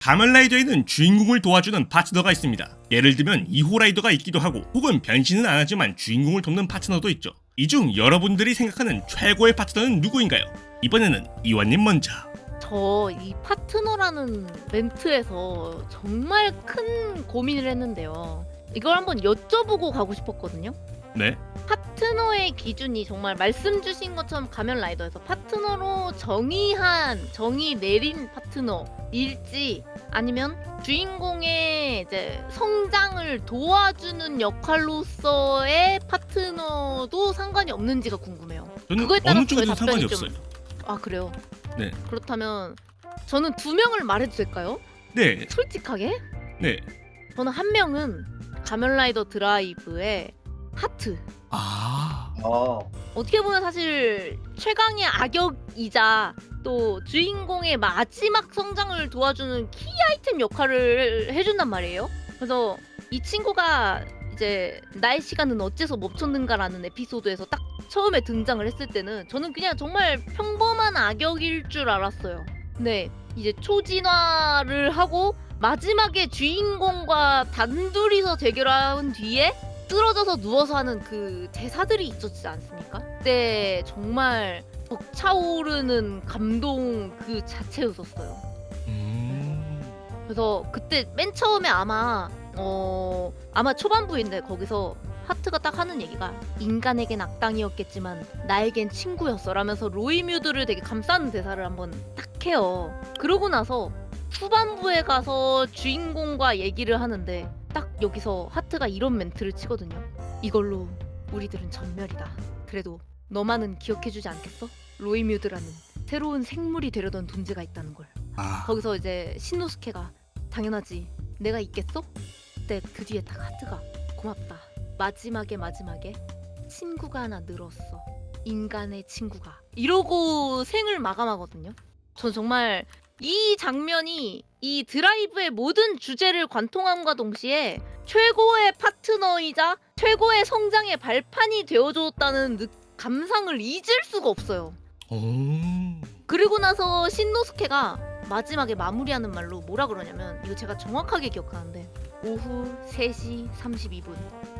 가면라이더에는 주인공을 도와주는 파트너가 있습니다. 예를 들면 2호 라이더가 있기도 하고 혹은 변신은 안 하지만 주인공을 돕는 파트너도 있죠. 이 중 여러분들이 생각하는 최고의 파트너는 누구인가요? 이번에는 이완님 먼저. 저 이 파트너라는 멘트에서 정말 큰 고민을 했는데요. 이걸 한번 여쭤보고 가고 싶었거든요. 네? 파트너의 기준이 정말 말씀 주신 것처럼 가면라이더에서 파트너로 정의 내린 파트너일지 아니면 주인공의 이제 성장을 도와주는 역할로서의 파트너도 상관이 없는지가 궁금해요. 저는 그거에 따라서 어느 쪽에도 저의 상관이 답변이 없어요. 아 그래요? 네. 그렇다면 저는 두 명을 말해도 될까요? 네. 솔직하게? 네. 저는 한 명은 가면라이더 드라이브의 하트. 아. 어떻게 보면 사실 최강의 악역이자 또 주인공의 마지막 성장을 도와주는 키 아이템 역할을 해준단 말이에요. 그래서 이 친구가 이제 나의 시간은 어째서 멈췄는가라는 에피소드에서 딱 처음에 등장을 했을 때는 저는 그냥 정말 평범한 악역일 줄 알았어요. 근데 이제 초진화를 하고 마지막에 주인공과 단둘이서 대결한 뒤에 쓰러져서 누워서 하는 그 대사들이 있었지 않습니까? 그때 정말 벅차오르는 감동 그 자체였었어요. 그래서 그때 맨 처음에 아마 초반부인데 거기서 하트가 딱 하는 얘기가 인간에겐 악당이었겠지만 나에겐 친구였어 라면서 로이뮤드를 되게 감싸는 대사를 한번 딱 해요. 그러고 나서 후반부에 가서 주인공과 얘기를 하는데 딱 여기서 하트가 이런 멘트를 치거든요. 이걸로 우리들은 전멸이다. 그래도 너만은 기억해주지 않겠어? 로이뮤드라는 새로운 생물이 되려던 존재가 있다는 걸. 아. 거기서 이제 신노스케가 당연하지 내가 있겠어? 그때 그 뒤에 딱 하트가 고맙다. 마지막에 친구가 하나 늘었어. 인간의 친구가. 이러고 생을 마감하거든요. 전 정말 이 장면이 이 드라이브의 모든 주제를 관통함과 동시에 최고의 파트너이자 최고의 성장의 발판이 되어줬다는 감상을 잊을 수가 없어요. 그리고 나서 신노스케가 마지막에 마무리하는 말로 뭐라 그러냐면 이거 제가 정확하게 기억하는데 오후 3시 32분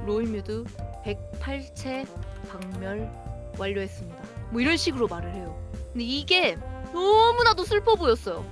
로이뮤드 108채 박멸 완료했습니다. 뭐 이런 식으로 말을 해요. 근데 이게 너무나도 슬퍼 보였어요.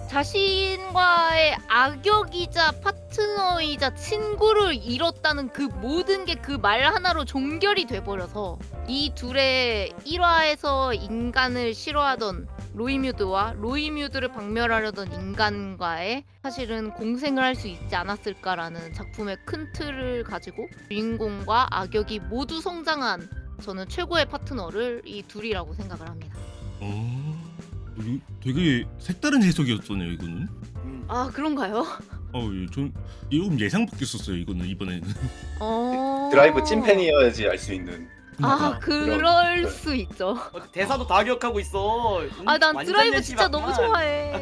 자신과의 악역이자 파트너이자 친구를 잃었다는 그 모든 게 그 말 하나로 종결이 돼버려서 이 둘의 1화에서 인간을 싫어하던 로이뮤드와 로이뮤드를 박멸하려던 인간과의 사실은 공생을 할 수 있지 않았을까라는 작품의 큰 틀을 가지고 주인공과 악역이 모두 성장한 저는 최고의 파트너를 이 둘이라고 생각을 합니다. 이거 되게 색다른 해석이었잖아요, 이거는. 아 그런가요? 예, 전 이거 예상 밖이었어요, 이거는 이번에는. 드라이브 찐팬이어야지 알 수 있는. 아 그럴 수 있죠. 대사도 다 기억하고 있어. 아 난 완전 드라이브 열심히 진짜 너무 봤구만. 좋아해.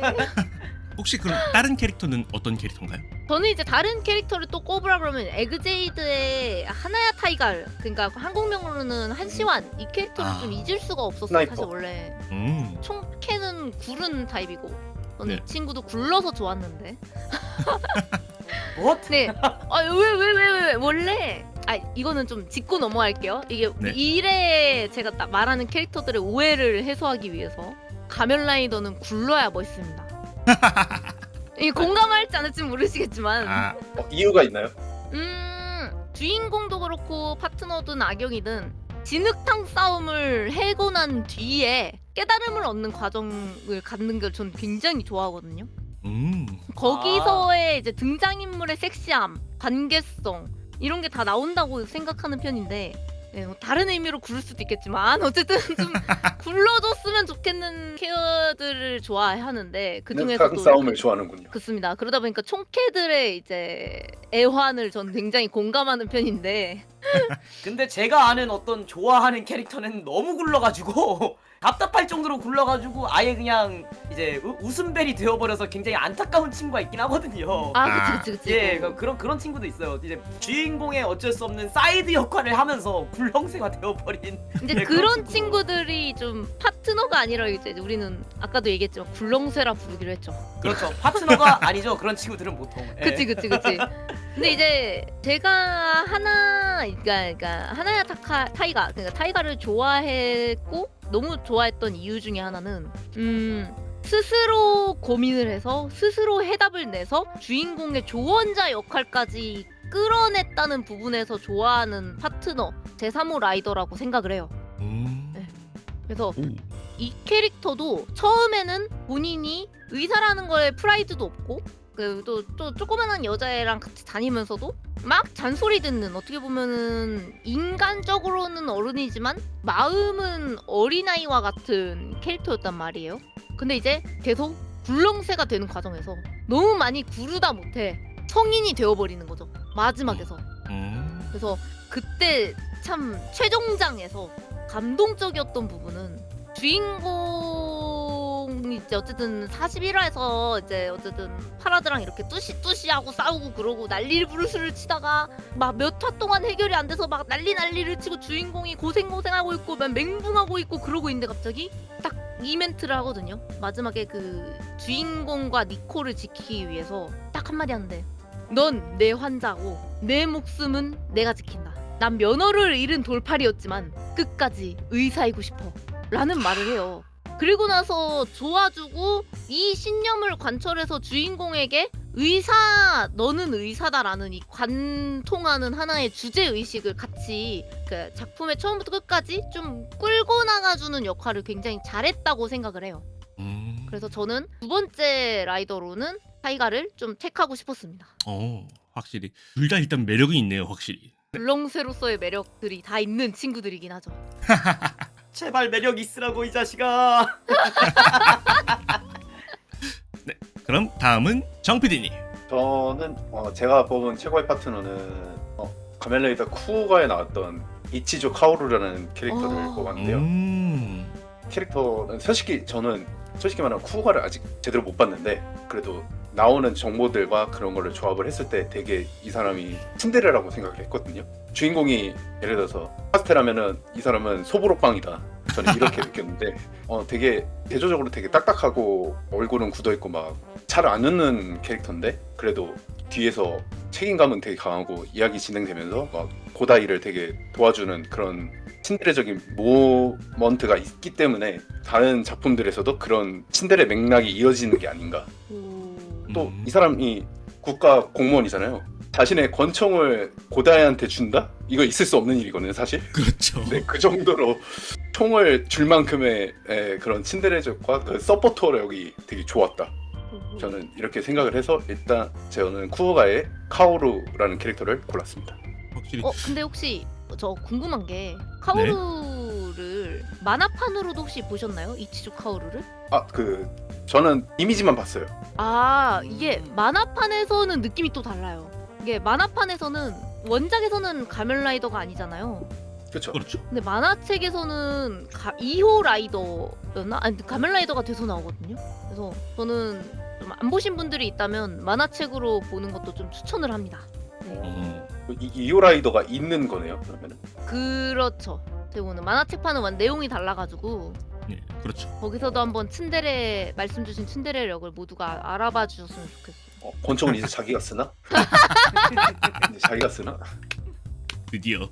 혹시 그럼 다른 캐릭터는 어떤 캐릭터인가요? 저는 이제 다른 캐릭터를 또 꼽으라 그러면 에그제이드의 하나야 타이갈, 그러니까 한국명으로는 한시환, 이 캐릭터를 좀 잊을 수가 없었어요. 스나이퍼. 사실 원래 총캐는 구른 타입이고 저는 네. 이 친구도 굴러서 좋았는데. 뭐? 네. 왜 원래 이거는 좀 짚고 넘어갈게요. 이게 네. 이래 제가 딱 말하는 캐릭터들의 오해를 해소하기 위해서 가면라이더는 굴러야 멋있습니다. 이 공감할지 않을지 모르시겠지만 아, 이유가 있나요? 주인공도 그렇고 파트너든 악역이든 진흙탕 싸움을 해고 난 뒤에 깨달음을 얻는 과정을 갖는 걸 전 굉장히 좋아하거든요. 거기서의 이제 등장인물의 섹시함, 관계성 이런 게 다 나온다고 생각하는 편인데 네, 뭐 다른 의미로 굴을 수도 있겠지만 어쨌든 좀 굴러줬으면 좋겠는 케어들을 좋아하는데 그 중에서도 싸움을 좋아하는군요. 그렇습니다. 그러다 보니까 총캐들의 이제 애환을 전 굉장히 공감하는 편인데 근데 제가 아는 어떤 좋아하는 캐릭터는 너무 굴러가지고 답답할 정도로 굴러가지고 아예 그냥 이제 웃음벨이 되어버려서 굉장히 안타까운 친구가 있긴 하거든요. 아 그치. 예, 그런 친구도 있어요. 이제 주인공의 어쩔 수 없는 사이드 역할을 하면서 굴렁쇠가 되어버린. 이제 네, 그런 친구. 친구들이 좀 파트너가 아니라 이제 우리는 아까도 얘기했지만 굴렁쇠라 부르기로 했죠. 그렇죠. 파트너가 아니죠. 그런 친구들은 보통. 예. 그치. 근데 이제 제가 그러니까 하나야 타이가 그러니까 타이가를 좋아했고 너무 좋아했던 이유 중에 하나는 스스로 고민을 해서 스스로 해답을 내서 주인공의 조언자 역할까지 끌어냈다는 부분에서 좋아하는 파트너 제3호 라이더라고 생각을 해요. 네. 그래서 오. 이 캐릭터도 처음에는 본인이 의사라는 거에 프라이드도 없고 또 조그만한 여자애랑 같이 다니면서도 막 잔소리 듣는 어떻게 보면은 인간적으로는 어른이지만 마음은 어린아이와 같은 캐릭터였단 말이에요. 근데 이제 계속 굴렁쇠가 되는 과정에서 너무 많이 구르다 못해 성인이 되어버리는 거죠. 마지막에서. 그래서 그때 참 최종장에서 감동적이었던 부분은 주인공이 이제 어쨌든 41화에서 이제 어쨌든 파라드랑 이렇게 뚜시뚜시하고 싸우고 그러고 난리를 부르스를 치다가 막 몇 화 동안 해결이 안 돼서 막 난리를 치고 주인공이 고생하고 있고 막 멘붕하고 있고 그러고 있는데 갑자기 딱 이멘트를 하거든요. 마지막에 그 주인공과 니코를 지키기 위해서 딱 한마디 하는데 넌 내 환자고 내 목숨은 내가 지킨다. 난 면허를 잃은 돌팔이었지만 끝까지 의사이고 싶어 라는 말을 해요. 그리고 나서 도와주고 이 신념을 관철해서 주인공에게 너는 의사다라는 이 관통하는 하나의 주제의식을 같이 그 작품의 처음부터 끝까지 좀 끌고 나가주는 역할을 굉장히 잘했다고 생각을 해요. 그래서 저는 두 번째 라이더로는 타이가를 좀 택하고 싶었습니다. 확실히 둘 다 일단 매력이 있네요, 확실히. 굴렁쇠로서의 매력들이 다 있는 친구들이긴 하죠. 제발 매력 있으라고 이 자식아. 그럼 다음은 정 PD님. 저는 제가 뽑은 최고의 파트너는 가면라이더 쿠오가에 나왔던 이치조 카오루라는 캐릭터를 뽑았는데요. 캐릭터는 솔직히 말하면 쿠오가를 아직 제대로 못 봤는데 그래도 나오는 정보들과 그런 거를 조합을 했을 때 되게 이 사람이 츤데레라고 생각을 했거든요. 주인공이 예를 들어서 파스텔하면은 이 사람은 소보로빵이다. 저는 이렇게 느꼈는데 되게 대조적으로 되게 딱딱하고 얼굴은 굳어있고 막 잘 안 웃는 캐릭터인데 그래도 뒤에서 책임감은 되게 강하고 이야기 진행되면서 막 고다이를 되게 도와주는 그런 츤데레적인 모먼트가 있기 때문에 다른 작품들에서도 그런 츤데레 맥락이 이어지는 게 아닌가. 또 이 사람이 국가 공무원이잖아요. 자신의 권총을 고다이한테 준다? 이거 있을 수 없는 일이거든요, 사실. 그렇죠. 네, 그 정도로 총을 줄 만큼의 그런 츤데레적과 그 서포터력이 되게 좋았다. 저는 이렇게 생각을 해서 일단 저는 쿠오가의 카오루라는 캐릭터를 골랐습니다. 확실히. 근데 혹시 저 궁금한 게 카오루를 만화판으로도 혹시 보셨나요? 이치조 카오루를? 저는 이미지만 봤어요. 이게 만화판에서는 느낌이 또 달라요. 이게 만화판에서는 원작에서는 가면라이더가 아니잖아요. 그렇죠. 근데 만화책에서는 2호 라이더였나? 아니 가면라이더가 돼서 나오거든요. 그래서 저는 좀 안 보신 분들이 있다면 만화책으로 보는 것도 좀 추천을 합니다. 네. 이오라이더가 있는 거네요. 그러면은. 그렇죠. 대부분 만화책판은 내용이 달라가지고 네, 그렇죠. 거기서도 한번 츤데레 말씀 주신 츤데레 력을 모두가 알아봐 주셨으면 좋겠어요. 권총은 이제 자기가 쓰나? 이제 자기가 쓰나? 드디어.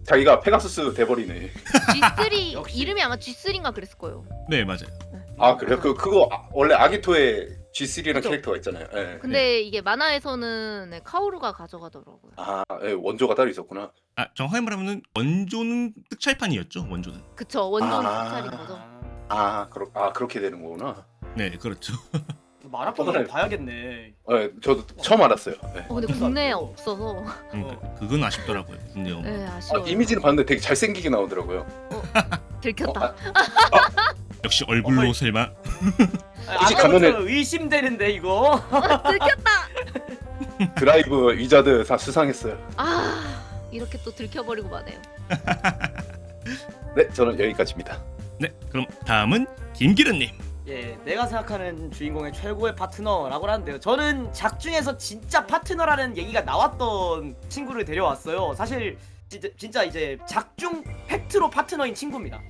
자기가 페가수스 돼버리네. G3 역시. 이름이 아마 G3인가 그랬을 거예요. 네, 맞아요. 그래요? 그거 원래 아기토의 G3라는 그쵸. 캐릭터가 있잖아요. 네. 근데 이게 만화에서는 카오루가 가져가더라고요. 원조가 따로 있었구나. 정확히 말하면 원조는 뜩차이판이었죠. 원조는. 그쵸, 원조는 차린 거죠. 그렇게 되는 거구나. 네, 그렇죠. 만화판을 봐야겠네. 저도 처음 알았어요. 네. 근데 국내에 없어서 그건 아쉽더라고요. 근데 네, 아쉬워요. 이미지는 봤는데 되게 잘생기게 나오더라고요. 들켰다. 역시 얼굴로 설마. 이제 가면은- 아까부터 의심되는데 이거. 들켰다. 드라이브 위자드 다 수상했어요. 이렇게 또 들켜버리고 마네요. 네, 저는 여기까지입니다. 네, 그럼 다음은 김기른님. 예, 내가 생각하는 주인공의 최고의 파트너라고 하는데요. 저는 작중에서 진짜 파트너라는 얘기가 나왔던 친구를 데려왔어요. 사실 진짜 이제 작중 팩트로 파트너인 친구입니다.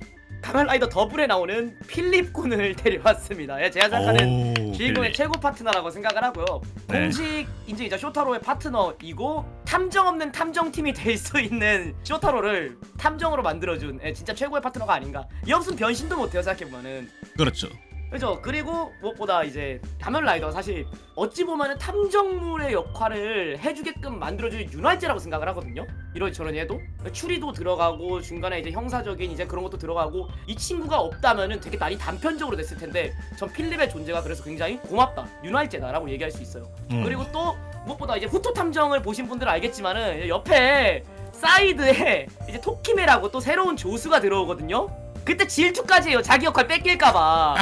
가면라이더 더블에 나오는 필립 군을 데려왔습니다. 예, 제가 생각하는 주인공의 필립. 최고 파트너라고 생각을 하고요. 네. 공식 이제 쇼타로의 파트너이고 탐정 없는 탐정팀이 될 수 있는 쇼타로를 탐정으로 만들어준 진짜 최고의 파트너가 아닌가. 이 없으면 변신도 못해요, 생각해보면은. 그렇죠. 그죠. 그리고 무엇보다 이제 가면라이더 사실 어찌 보면은 탐정물의 역할을 해주게끔 만들어준 윤활제라고 생각을 하거든요. 이러저러니 해도 추리도 들어가고 중간에 이제 형사적인 이제 그런 것도 들어가고 이 친구가 없다면은 되게 많이 단편적으로 됐을 텐데 전 필립의 존재가 그래서 굉장히 고맙다, 윤활제다라고 얘기할 수 있어요. 그리고 또 무엇보다 이제 후토 탐정을 보신 분들은 알겠지만은 옆에 사이드에 이제 토키메라고 또 새로운 조수가 들어오거든요. 그때 질투까지 해요. 자기 역할 뺏길까봐.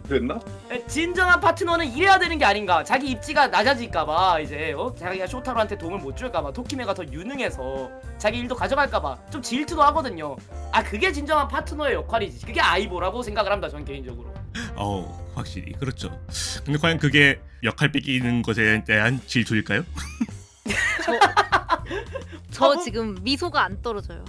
그랬나? 진정한 파트너는 이래야 되는 게 아닌가. 자기 입지가 낮아질까봐 이제 자기가 쇼타로한테 도움을 못 줄까봐, 토키메가 더 유능해서 자기 일도 가져갈까봐 좀 질투도 하거든요. 아, 그게 진정한 파트너의 역할이지. 그게 아이보라고 생각을 합니다, 전 개인적으로. 확실히 그렇죠. 근데 과연 그게 역할 뺏기는 것에 대한 질투일까요? 저 지금 미소가 안 떨어져요.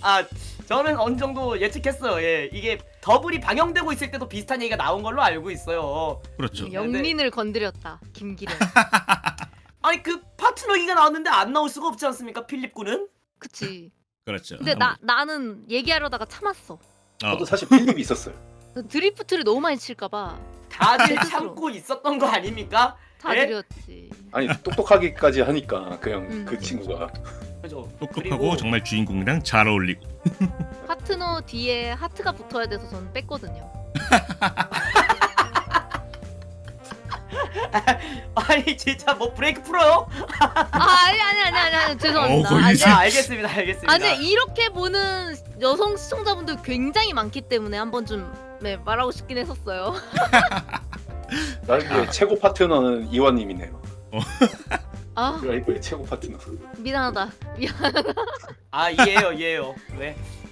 아, 저는 어느 정도 예측했어요. 예, 이게 더블이 방영되고 있을 때도 비슷한 얘기가 나온 걸로 알고 있어요. 그렇죠. 영린을 건드렸다, 김기른. 아니, 그 파트너 얘기가 나왔는데 안 나올 수가 없지 않습니까, 필립 군은? 그치. 그렇죠. 근데 나는 얘기하려다가 참았어. 저도 사실 필립이 있었어요. 드리프트를 너무 많이 칠까봐 다들 참고 있었던 거 아닙니까? 다 예? 드렸지. 아니 똑똑하기까지 하니까 그냥 음. 그 친구가 그죠. 똑똑하고 그리고 정말 주인공이랑 잘 어울리고. 파트너 뒤에 하트가 붙어야 돼서 저는 뺐거든요. 아니 진짜 뭐 브레이크 풀어요? 아니 죄송합니다. 거의 아니, 진- 알겠습니다, 알겠습니다. 아니 이렇게 보는 여성 시청자분들 굉장히 많기 때문에 한번 좀 말하고 싶긴 했었어요. 나에게 최고 파트너는 이완님이네요. 아 라이브의 최고 파트너. 미안하다. 아, 이해해요.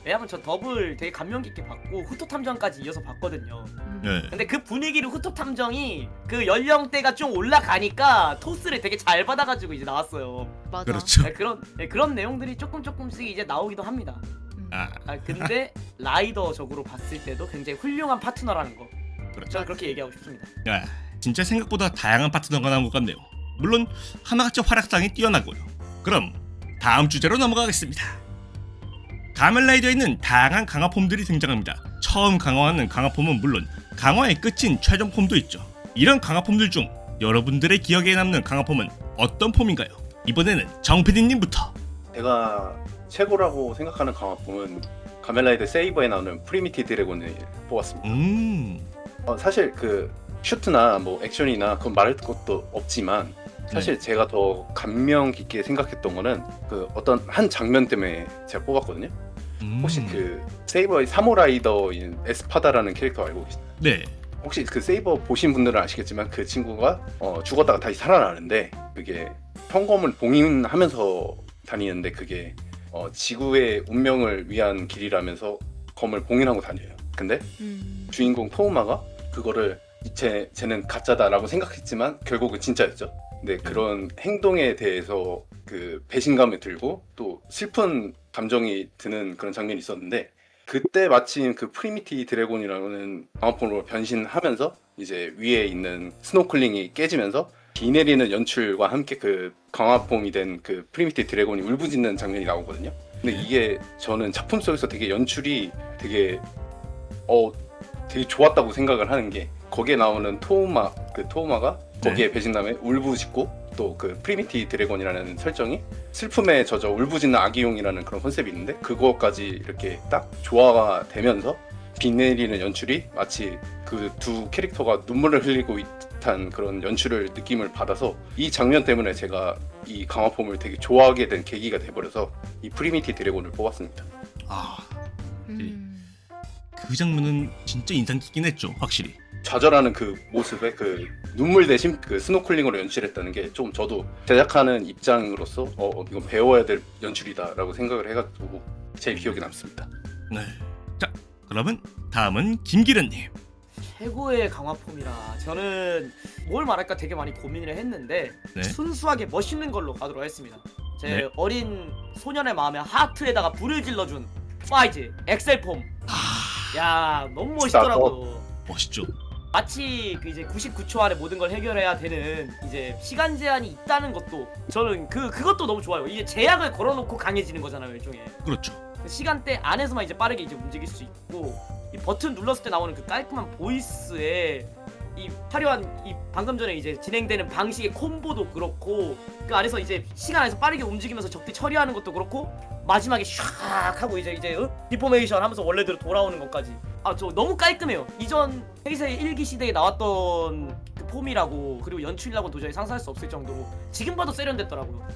왜냐면 저 더블 되게 감명 깊게 봤고 후토 탐정까지 이어서 봤거든요. 네. 근데 그 분위기를 후토 탐정이 그 연령대가 좀 올라가니까 토스를 되게 잘 받아가지고 이제 나왔어요. 맞아. 그렇죠. 그런 내용들이 조금씩 이제 나오기도 합니다. 아, 근데 라이더적으로 봤을 때도 굉장히 훌륭한 파트너라는 거, 그렇죠. 저는 그렇게 얘기하고 싶습니다. 야, 진짜 생각보다 다양한 파트너가 나온 것 같네요. 물론 하나같이 활약상이 뛰어나고요. 그럼 다음 주제로 넘어가겠습니다. 가면라이더에는 다양한 강화폼들이 등장합니다. 처음 강화하는 강화폼은 물론 강화의 끝인 최종 폼도 있죠. 이런 강화폼들 중 여러분들의 기억에 남는 강화폼은 어떤 폼인가요? 이번에는 정PD님부터. 제가 최고라고 생각하는 강화품은 가면라이더 세이버에 나오는 프리미티 드래곤을 뽑았습니다. 사실 그 슈트나 뭐 액션이나 그건 말할 것도 없지만 사실 제가 더 감명 깊게 생각했던 거는 그 어떤 한 장면 때문에 제가 뽑았거든요. 혹시 그 세이버의 사모라이더인 에스파다라는 캐릭터 알고 계시나요? 네. 혹시 그 세이버 보신 분들은 아시겠지만 그 친구가 죽었다가 다시 살아나는데 그게 현검을 봉인하면서 다니는데 그게 지구의 운명을 위한 길이라면서 검을 봉인하고 다녀요. 근데 주인공 토우마가 그거를 쟤는 가짜다라고 생각했지만 결국은 진짜였죠. 근데 그런 행동에 대해서 그 배신감이 들고 또 슬픈 감정이 드는 그런 장면이 있었는데 그때 마침 그 프리미티 드래곤이라는 강화폼으로 변신하면서 이제 위에 있는 스노클링이 깨지면서 비 내리는 연출과 함께 그 강화폼이 된 그 프리미티 드래곤이 울부짖는 장면이 나오거든요. 근데 이게 저는 작품 속에서 되게 연출이 되게 되게 좋았다고 생각을 하는 게 거기에 나오는 토우마가 거기에 배신감에 울부짖고 또 그 프리미티 드래곤이라는 설정이 슬픔에 젖어 울부짖는 아기용이라는 그런 컨셉이 있는데 그거까지 이렇게 딱 조화가 되면서 비 내리는 연출이 마치 그 두 캐릭터가 눈물을 흘리고 듯한 그런 연출을 느낌을 받아서 이 장면 때문에 제가 이 강화폼을 되게 좋아하게 된 계기가 돼버려서 이 프리미티 드래곤을 뽑았습니다. 그 장면은 진짜 인상 깊긴 했죠, 확실히. 좌절하는 그 모습에 그 눈물 대신 그 스노클링으로 연출했다는 게 좀 저도 제작하는 입장으로서 이건 배워야 될 연출이다라고 생각을 해가지고 제일 기억에 남습니다. 네. 자, 그러면 다음은 김기련님. 최고의 강화폼이라 저는 뭘 말할까 되게 많이 고민을 했는데 네. 순수하게 멋있는 걸로 가도록 하겠습니다. 제 네. 어린 소년의 마음에 하트에다가 불을 질러준 파이즈 엑셀폼. 야 너무 멋있더라고. 멋있죠. 마치 그 이제 99초 안에 모든 걸 해결해야 되는 이제 시간 제한이 있다는 것도 저는 그것도 너무 좋아요. 이게 제약을 걸어놓고 강해지는 거잖아요, 일종의. 그렇죠. 시간대 안에서만 이제 빠르게 이제 움직일 수 있고 이 버튼 눌렀을 때 나오는 그 깔끔한 보이스에 이 화려한 이 방금 전에 이제 진행되는 방식의 콤보도 그렇고 그 안에서 이제 시간 안에서 빠르게 움직이면서 적들 처리하는 것도 그렇고 마지막에 샥 하고 이제 디포메이션 하면서 원래대로 돌아오는 것까지 아 저 너무 깔끔해요. 이전 헤이세의 1기 시대에 나왔던 그 폼이라고 그리고 연출이라고 도저히 상상할 수 없을 정도로 지금 봐도 세련됐더라고요.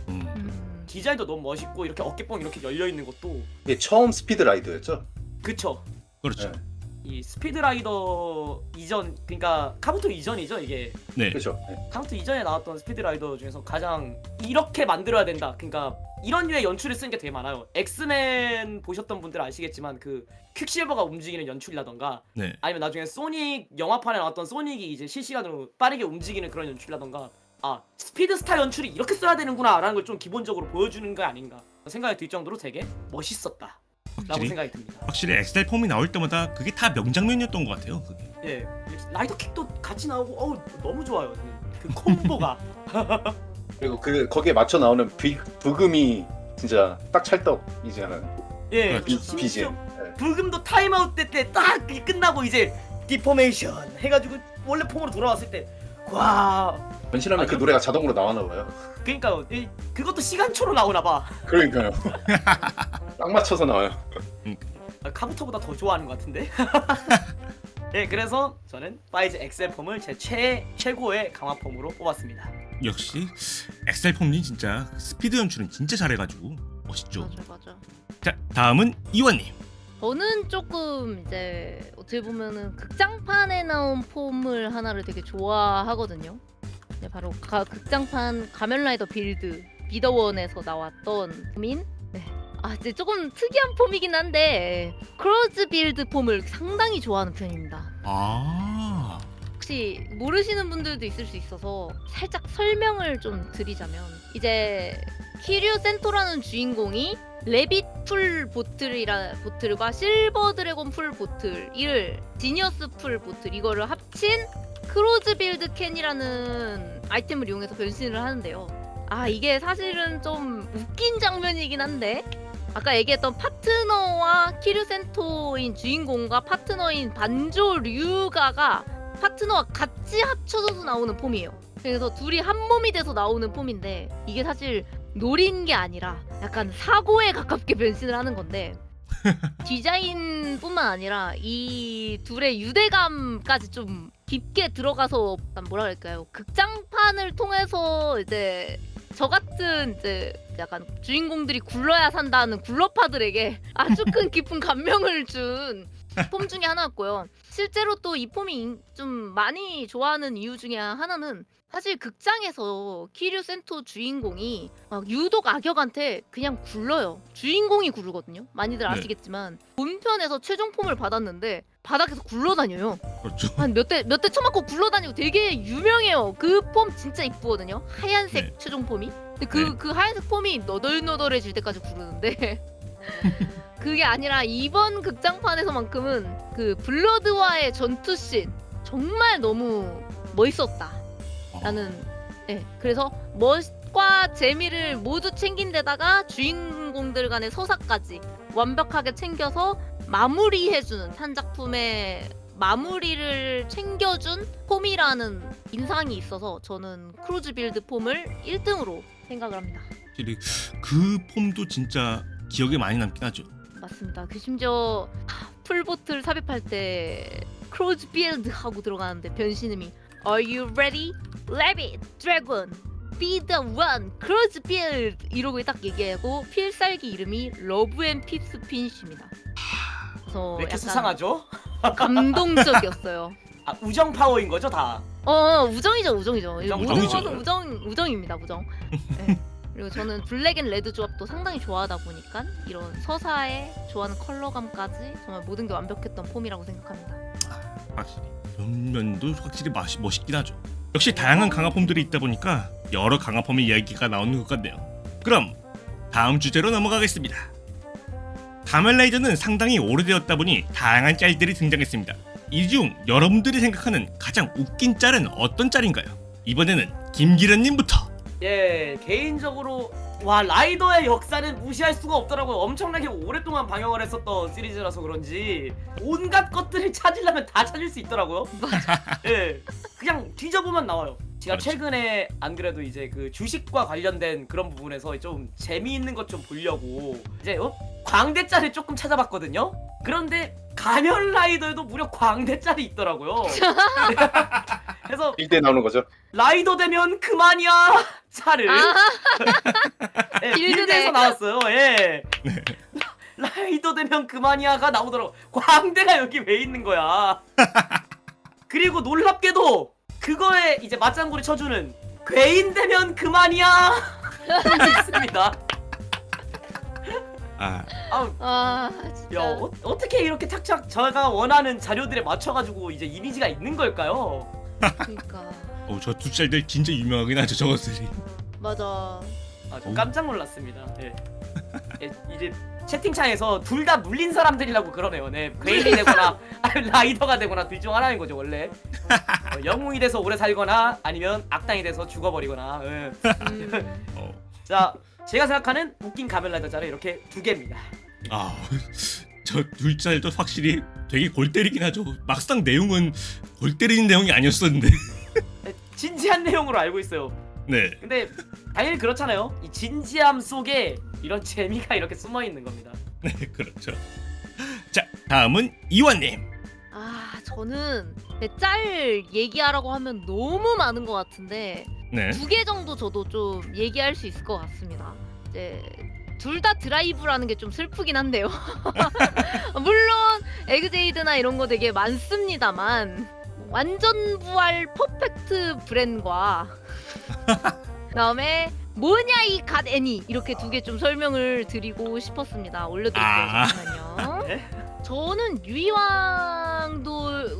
디자인도 너무 멋있고 이렇게 어깨뽕 이렇게 열려 있는 것도 이게 처음 스피드 라이더였죠? 그쵸. 그렇죠. 네. 이 스피드라이더 이전 그러니까 카부토 이전이죠 이게. 네. 그렇죠. 네. 카부토 이전에 나왔던 스피드라이더 중에서 가장 이렇게 만들어야 된다. 그러니까 이런 류의 연출을 쓴 게 되게 많아요. 엑스맨 보셨던 분들은 아시겠지만 그 퀵실버가 움직이는 연출이라던가 네. 아니면 나중에 소닉 영화판에 나왔던 소닉이 이제 실시간으로 빠르게 움직이는 그런 연출이라던가 아 스피드스타 연출이 이렇게 써야 되는구나 라는 걸 좀 기본적으로 보여주는 거 아닌가 생각이 들 정도로 되게 멋있었다 라고 확실히 생각이 듭니다. 확실히 엑셀 폼이 나올 때마다 그게 다 명장면이었던 것 같아요. 그게. 예, 라이더 킥도 같이 나오고 어우 너무 좋아요. 그 콤보가 그리고 거기에 맞춰 나오는 부금이 진짜 딱 찰떡이잖아요. 예, 그렇죠. BGM. 불금도 타임아웃 때 딱 끝나고 이제 디포메이션 해가지고 원래 폼으로 돌아왔을 때 와 변신하면 아, 그 노래가 자동으로 나와나 봐요. 그러니까 그것도 시간초로 나오나 봐. 그러니까요. 딱 맞춰서 나와요. 카부토보다 더 좋아하는 것 같은데. 예, 그래서 저는 파이즈 엑셀 폼을 제 최고의 강화 폼으로 뽑았습니다. 역시 엑셀 폼이 진짜 스피드 연출은 진짜 잘해가지고 멋있죠. 맞아. 자, 다음은 이원님. 저는 조금 이제 어떻게 보면은 극장판에 나온 폼을 하나를 되게 좋아하거든요. 네, 바로 극장판 가면라이더 빌드 비더원에서 나왔던 폼인 이제 조금 특이한 폼이긴 한데 크로즈 빌드 폼을 상당히 좋아하는 편입니다. 아, 혹시 모르시는 분들도 있을 수 있어서 살짝 설명을 좀 드리자면 이제 키류 센토라는 주인공이 레빗 풀 보틀과 실버 드래곤 풀 보틀 이를 지니어스 풀 보틀 이거를 합친 크로즈 빌드 캔이라는 아이템을 이용해서 변신을 하는데요. 이게 사실은 좀 웃긴 장면이긴 한데 아까 얘기했던 파트너와 키류 센토인 주인공과 파트너인 반조 류가가 파트너와 같이 합쳐져서 나오는 폼이에요. 그래서 둘이 한 몸이 돼서 나오는 폼인데 이게 사실 노린 게 아니라 약간 사고에 가깝게 변신을 하는 건데 디자인뿐만 아니라 이 둘의 유대감까지 좀 깊게 들어가서 뭐라 그럴까요? 극장판을 통해서 이제 저 같은 이제 약간 주인공들이 굴러야 산다는 굴러파들에게 아주 큰 깊은 감명을 준 폼 중에 하나였고요. 실제로 또 이 폼이 좀 많이 좋아하는 이유 중에 하나는 사실 극장에서 키류 센토 주인공이 막 유독 악역한테 그냥 굴러요. 주인공이 구르거든요. 많이들 네. 아시겠지만 본편에서 최종 폼을 받았는데 바닥에서 굴러다녀요. 그렇죠. 한 몇 대 쳐맞고 굴러다니고 되게 유명해요. 그 폼 진짜 이쁘거든요. 하얀색 네. 최종 폼이. 근데 네. 그 하얀색 폼이 너덜너덜해질 때까지 구르는데 그게 아니라 이번 극장판에서만큼은 그 블러드와의 전투씬 정말 너무 멋있었다. 나는 그래서 멋과 재미를 모두 챙긴 데다가 주인공들 간의 서사까지 완벽하게 챙겨서 마무리해주는 한 작품의 마무리를 챙겨준 폼이라는 인상이 있어서 저는 크루즈 빌드 폼을 1등으로 생각을 합니다. 확실히 그 폼도 진짜 기억에 많이 남긴 하죠. 맞습니다. 그 심지어 풀보틀 삽입할 때 크루즈 빌드 하고 들어가는데 변신음이 Are you ready? Rabbit, Dragon, be the one, 크루즈 빌드 이러고 딱 얘기하고 필살기 이름이 러브 앤 피스 핀쉬입니다. 그래서 왜 이렇게 약간 수상하죠? 감동적이었어요. 우정 파워인 거죠 다. 우정이죠. 우정이죠. 우정입니다. 우정. 네. 그리고 저는 블랙 앤 레드 조합도 상당히 좋아하다 보니까 이런 서사에 좋아하는 컬러감까지 정말 모든 게 완벽했던 폼이라고 생각합니다. 확실히 그런 면도 확실히 멋있긴 하죠. 역시 다양한 강화폼들이 있다 보니까 여러 강화폼의 이야기가 나오는 것 같네요. 그럼 다음 주제로 넘어가겠습니다. 가면라이더는 상당히 오래되었다 보니 다양한 짤들이 등장했습니다. 이 중 여러분들이 생각하는 가장 웃긴 짤은 어떤 짤인가요? 이번에는 김기련님부터. 예, 개인적으로 와 라이더의 역사는 무시할 수가 없더라고요. 엄청나게 오랫동안 방영을 했었던 시리즈라서 그런지 온갖 것들을 찾으려면 다 찾을 수 있더라고요. 예, 그냥 뒤져보면 나와요. 제가 그렇죠. 최근에 안 그래도 이제 그 주식과 관련된 그런 부분에서 좀 재미있는 것 좀 보려고 이제 광대짤을 조금 찾아봤거든요. 그런데 가면 라이더에도 무려 광대짤이 있더라고요. 그래서 1대 나오는 거죠. 라이더 되면 그만이야 짤을 예, 빌드네. 빌드에서 나왔어요. 예. 라이더 되면 그만이야가 나오더라고. 광대가 여기 왜 있는 거야? 그리고 놀랍게도 그거에 이제 맞장구를 쳐주는 괴인 되면 그만이야 있습니다. 아, 아 진짜. 야 어떻게 이렇게 착착 제가 원하는 자료들에 맞춰가지고 이제 이미지가 있는 걸까요? 그러니까 저 두 짤들 진짜 유명하긴 하죠, 저것들이. 맞아. 아, 좀 깜짝 놀랐습니다. 예. 예, 이제 채팅창에서 둘 다 물린 사람들이라고 그러네요. 네, 괴인이 되거나 라이더가 되거나 둘 중 하나인 거죠 원래. 영웅이 돼서 오래 살거나 아니면 악당이 돼서 죽어버리거나. 예. 음. 자, 제가 생각하는 웃긴 가면라이더 짤은 이렇게 두 개입니다. 저 둘 짤도 확실히 되게 골 때리긴 하죠. 막상 내용은 골 때리는 내용이 아니었었는데. 예, 진지한 내용으로 알고 있어요. 네, 근데 당연히 그렇잖아요. 이 진지함 속에 이런 재미가 이렇게 숨어 있는 겁니다. 네, 그렇죠. 자, 다음은 이완님. 아 저는 짤 얘기하라고 하면 너무 많은 것 같은데 네, 2개 정도 저도 좀 얘기할 수 있을 것 같습니다. 이제 둘 다 드라이브라는 게 좀 슬프긴 한데요. 물론 에그제이드나 이런 거 되게 많습니다만 완전 부활 퍼펙트 브랜과 그다음에 뭐냐 이 갓 애니 이렇게 2개 좀 설명을 드리고 싶었습니다. 올려드릴게요. 잠시만요. 네? 저는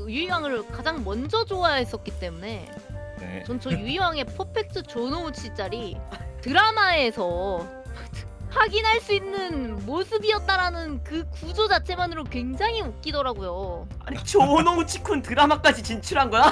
유이왕을 가장 먼저 좋아했었기 때문에 네. 전 저 유이왕의 퍼펙트 조노우치 짤이 드라마에서 확인할 수 있는 모습이었다라는 그 구조 자체만으로 굉장히 웃기더라고요. 아니 조노우치쿤 드라마까지 진출한 거야?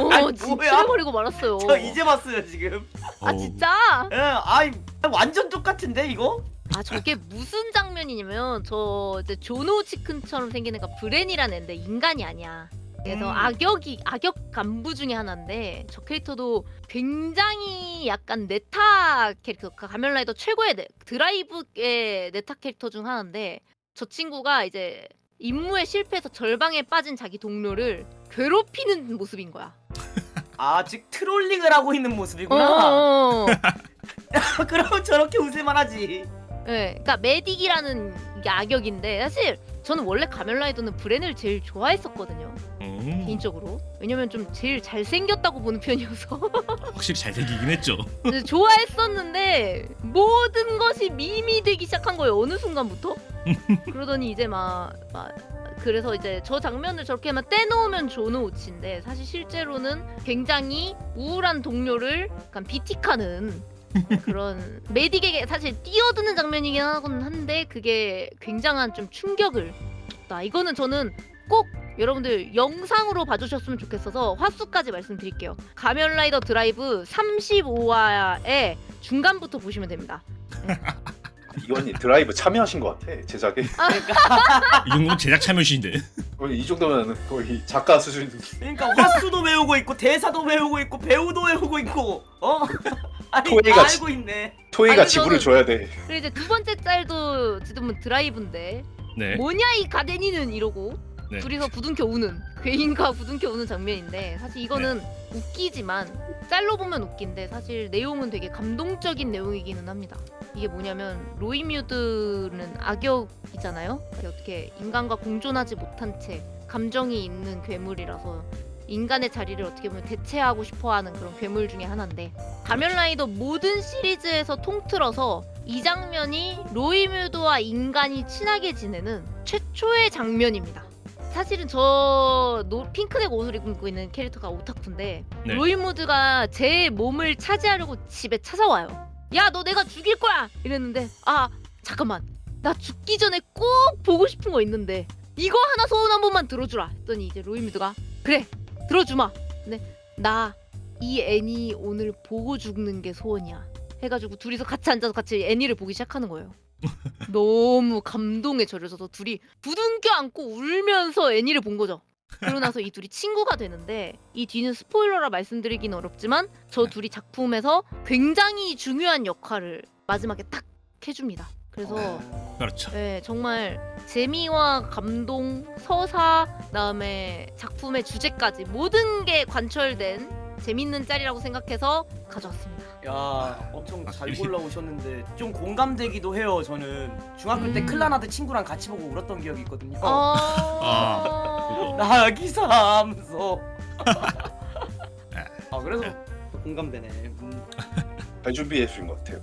오 진출해버리고 말았어요. 저 이제 봤어요 지금. 아 진짜? 예, 아이 완전 똑같은데 이거? 아 저게 무슨 장면이냐면 저 이제 조노우치쿤처럼 생긴 애가 브렌이라는 애인데 인간이 아니야. 그래서 악역 간부 중에 하나인데 저 캐릭터도 굉장히 약간 네타 캐릭터, 가면라이더 최고의 드라이브의 네타 캐릭터 중 하나인데 저 친구가 이제 임무에 실패해서 절방에 빠진 자기 동료를 괴롭히는 모습인 거야. 아, 즉 트롤링을 하고 있는 모습이구나. 어. 그럼 저렇게 웃을만하지. 네, 그러니까 메딕이라는 이게 악역인데 사실 저는 원래 가면라이더는 브렌을 제일 좋아했었거든요. 개인적으로. 왜냐면 좀 제일 잘생겼다고 보는 편이어서 확실히 잘생기긴 했죠. 그래서 좋아했었는데 모든 것이 밈이 되기 시작한 거예요. 어느 순간부터. 그러더니 이제 막 그래서 이제 저 장면을 저렇게만 떼놓으면 조노우치인데 사실 실제로는 굉장히 우울한 동료를 약간 비틱하는 그런 메딕에게 사실 뛰어드는 장면이긴 하곤 한데 그게 굉장한 좀 충격을 줬다. 이거는 저는 꼭 여러분들 영상으로 봐주셨으면 좋겠어서 화수까지 말씀드릴게요. 가면라이더 드라이브 35화의 중간부터 보시면 됩니다. 이원님 드라이브 참여하신 것 같아 제작에. 이 정도면 제작 참여신데. 거의 이 정도면 거의 작가 수준. 그러니까 화수도 외우고 있고 대사도 외우고 있고 배우도 외우고 있고 아니 토이가 다 알고 있네. 토이가 아니, 지불을 저는- 줘야 돼. 그리고 이제 두 번째 짤도 지금은 드라이브인데 네. 뭐냐 이 가데니는 이러고 네. 둘이서 부둥켜 우는 괴인과 부둥켜 우는 장면인데 사실 이거는 웃기지만 짤로 보면 웃긴데 사실 내용은 되게 감동적인 내용이기는 합니다. 이게 뭐냐면 로이뮤드는 악역이잖아요. 어떻게 인간과 공존하지 못한 채 감정이 있는 괴물이라서 인간의 자리를 어떻게 보면 대체하고 싶어하는 그런 괴물 중에 하나인데 가면라이더 모든 시리즈에서 통틀어서 이 장면이 로이뮤드와 인간이 친하게 지내는 최초의 장면입니다. 사실은 저 핑크색 옷을 입고 있는 캐릭터가 오타쿠인데 네. 로이무드가 제 몸을 차지하려고 집에 찾아와요. 야, 너 내가 죽일 거야! 이랬는데 아, 잠깐만. 나 죽기 전에 꼭 보고 싶은 거 있는데 이거 하나 소원 한 번만 들어주라 했더니 이제 로이뮤드가 그래 들어주마. 근데 나 이 애니 오늘 보고 죽는 게 소원이야 해가지고 둘이서 같이 앉아서 같이 애니를 보기 시작하는 거예요. 너무 감동에 절여져서 둘이 부둥켜 안고 울면서 애니를 본 거죠. 그러고 나서 이 둘이 친구가 되는데 이 뒤는 스포일러라 말씀드리긴 어렵지만 저 둘이 작품에서 굉장히 중요한 역할을 마지막에 딱 해줍니다. 그래서 그렇죠. 네, 정말 재미와 감동, 서사, 그다음에 작품의 주제까지 모든 게 관철된 재밌는 짤이라고 생각해서 가져왔습니다. 야, 엄청 잘 확실히. 골라오셨는데 좀 공감되기도 해요. 저는 중학교 때 클라나드 친구랑 같이 보고 울었던 기억이 있거든요. 나 기사 하면서. 그래서 공감되네. 잘 준비해 주신 것 같아요.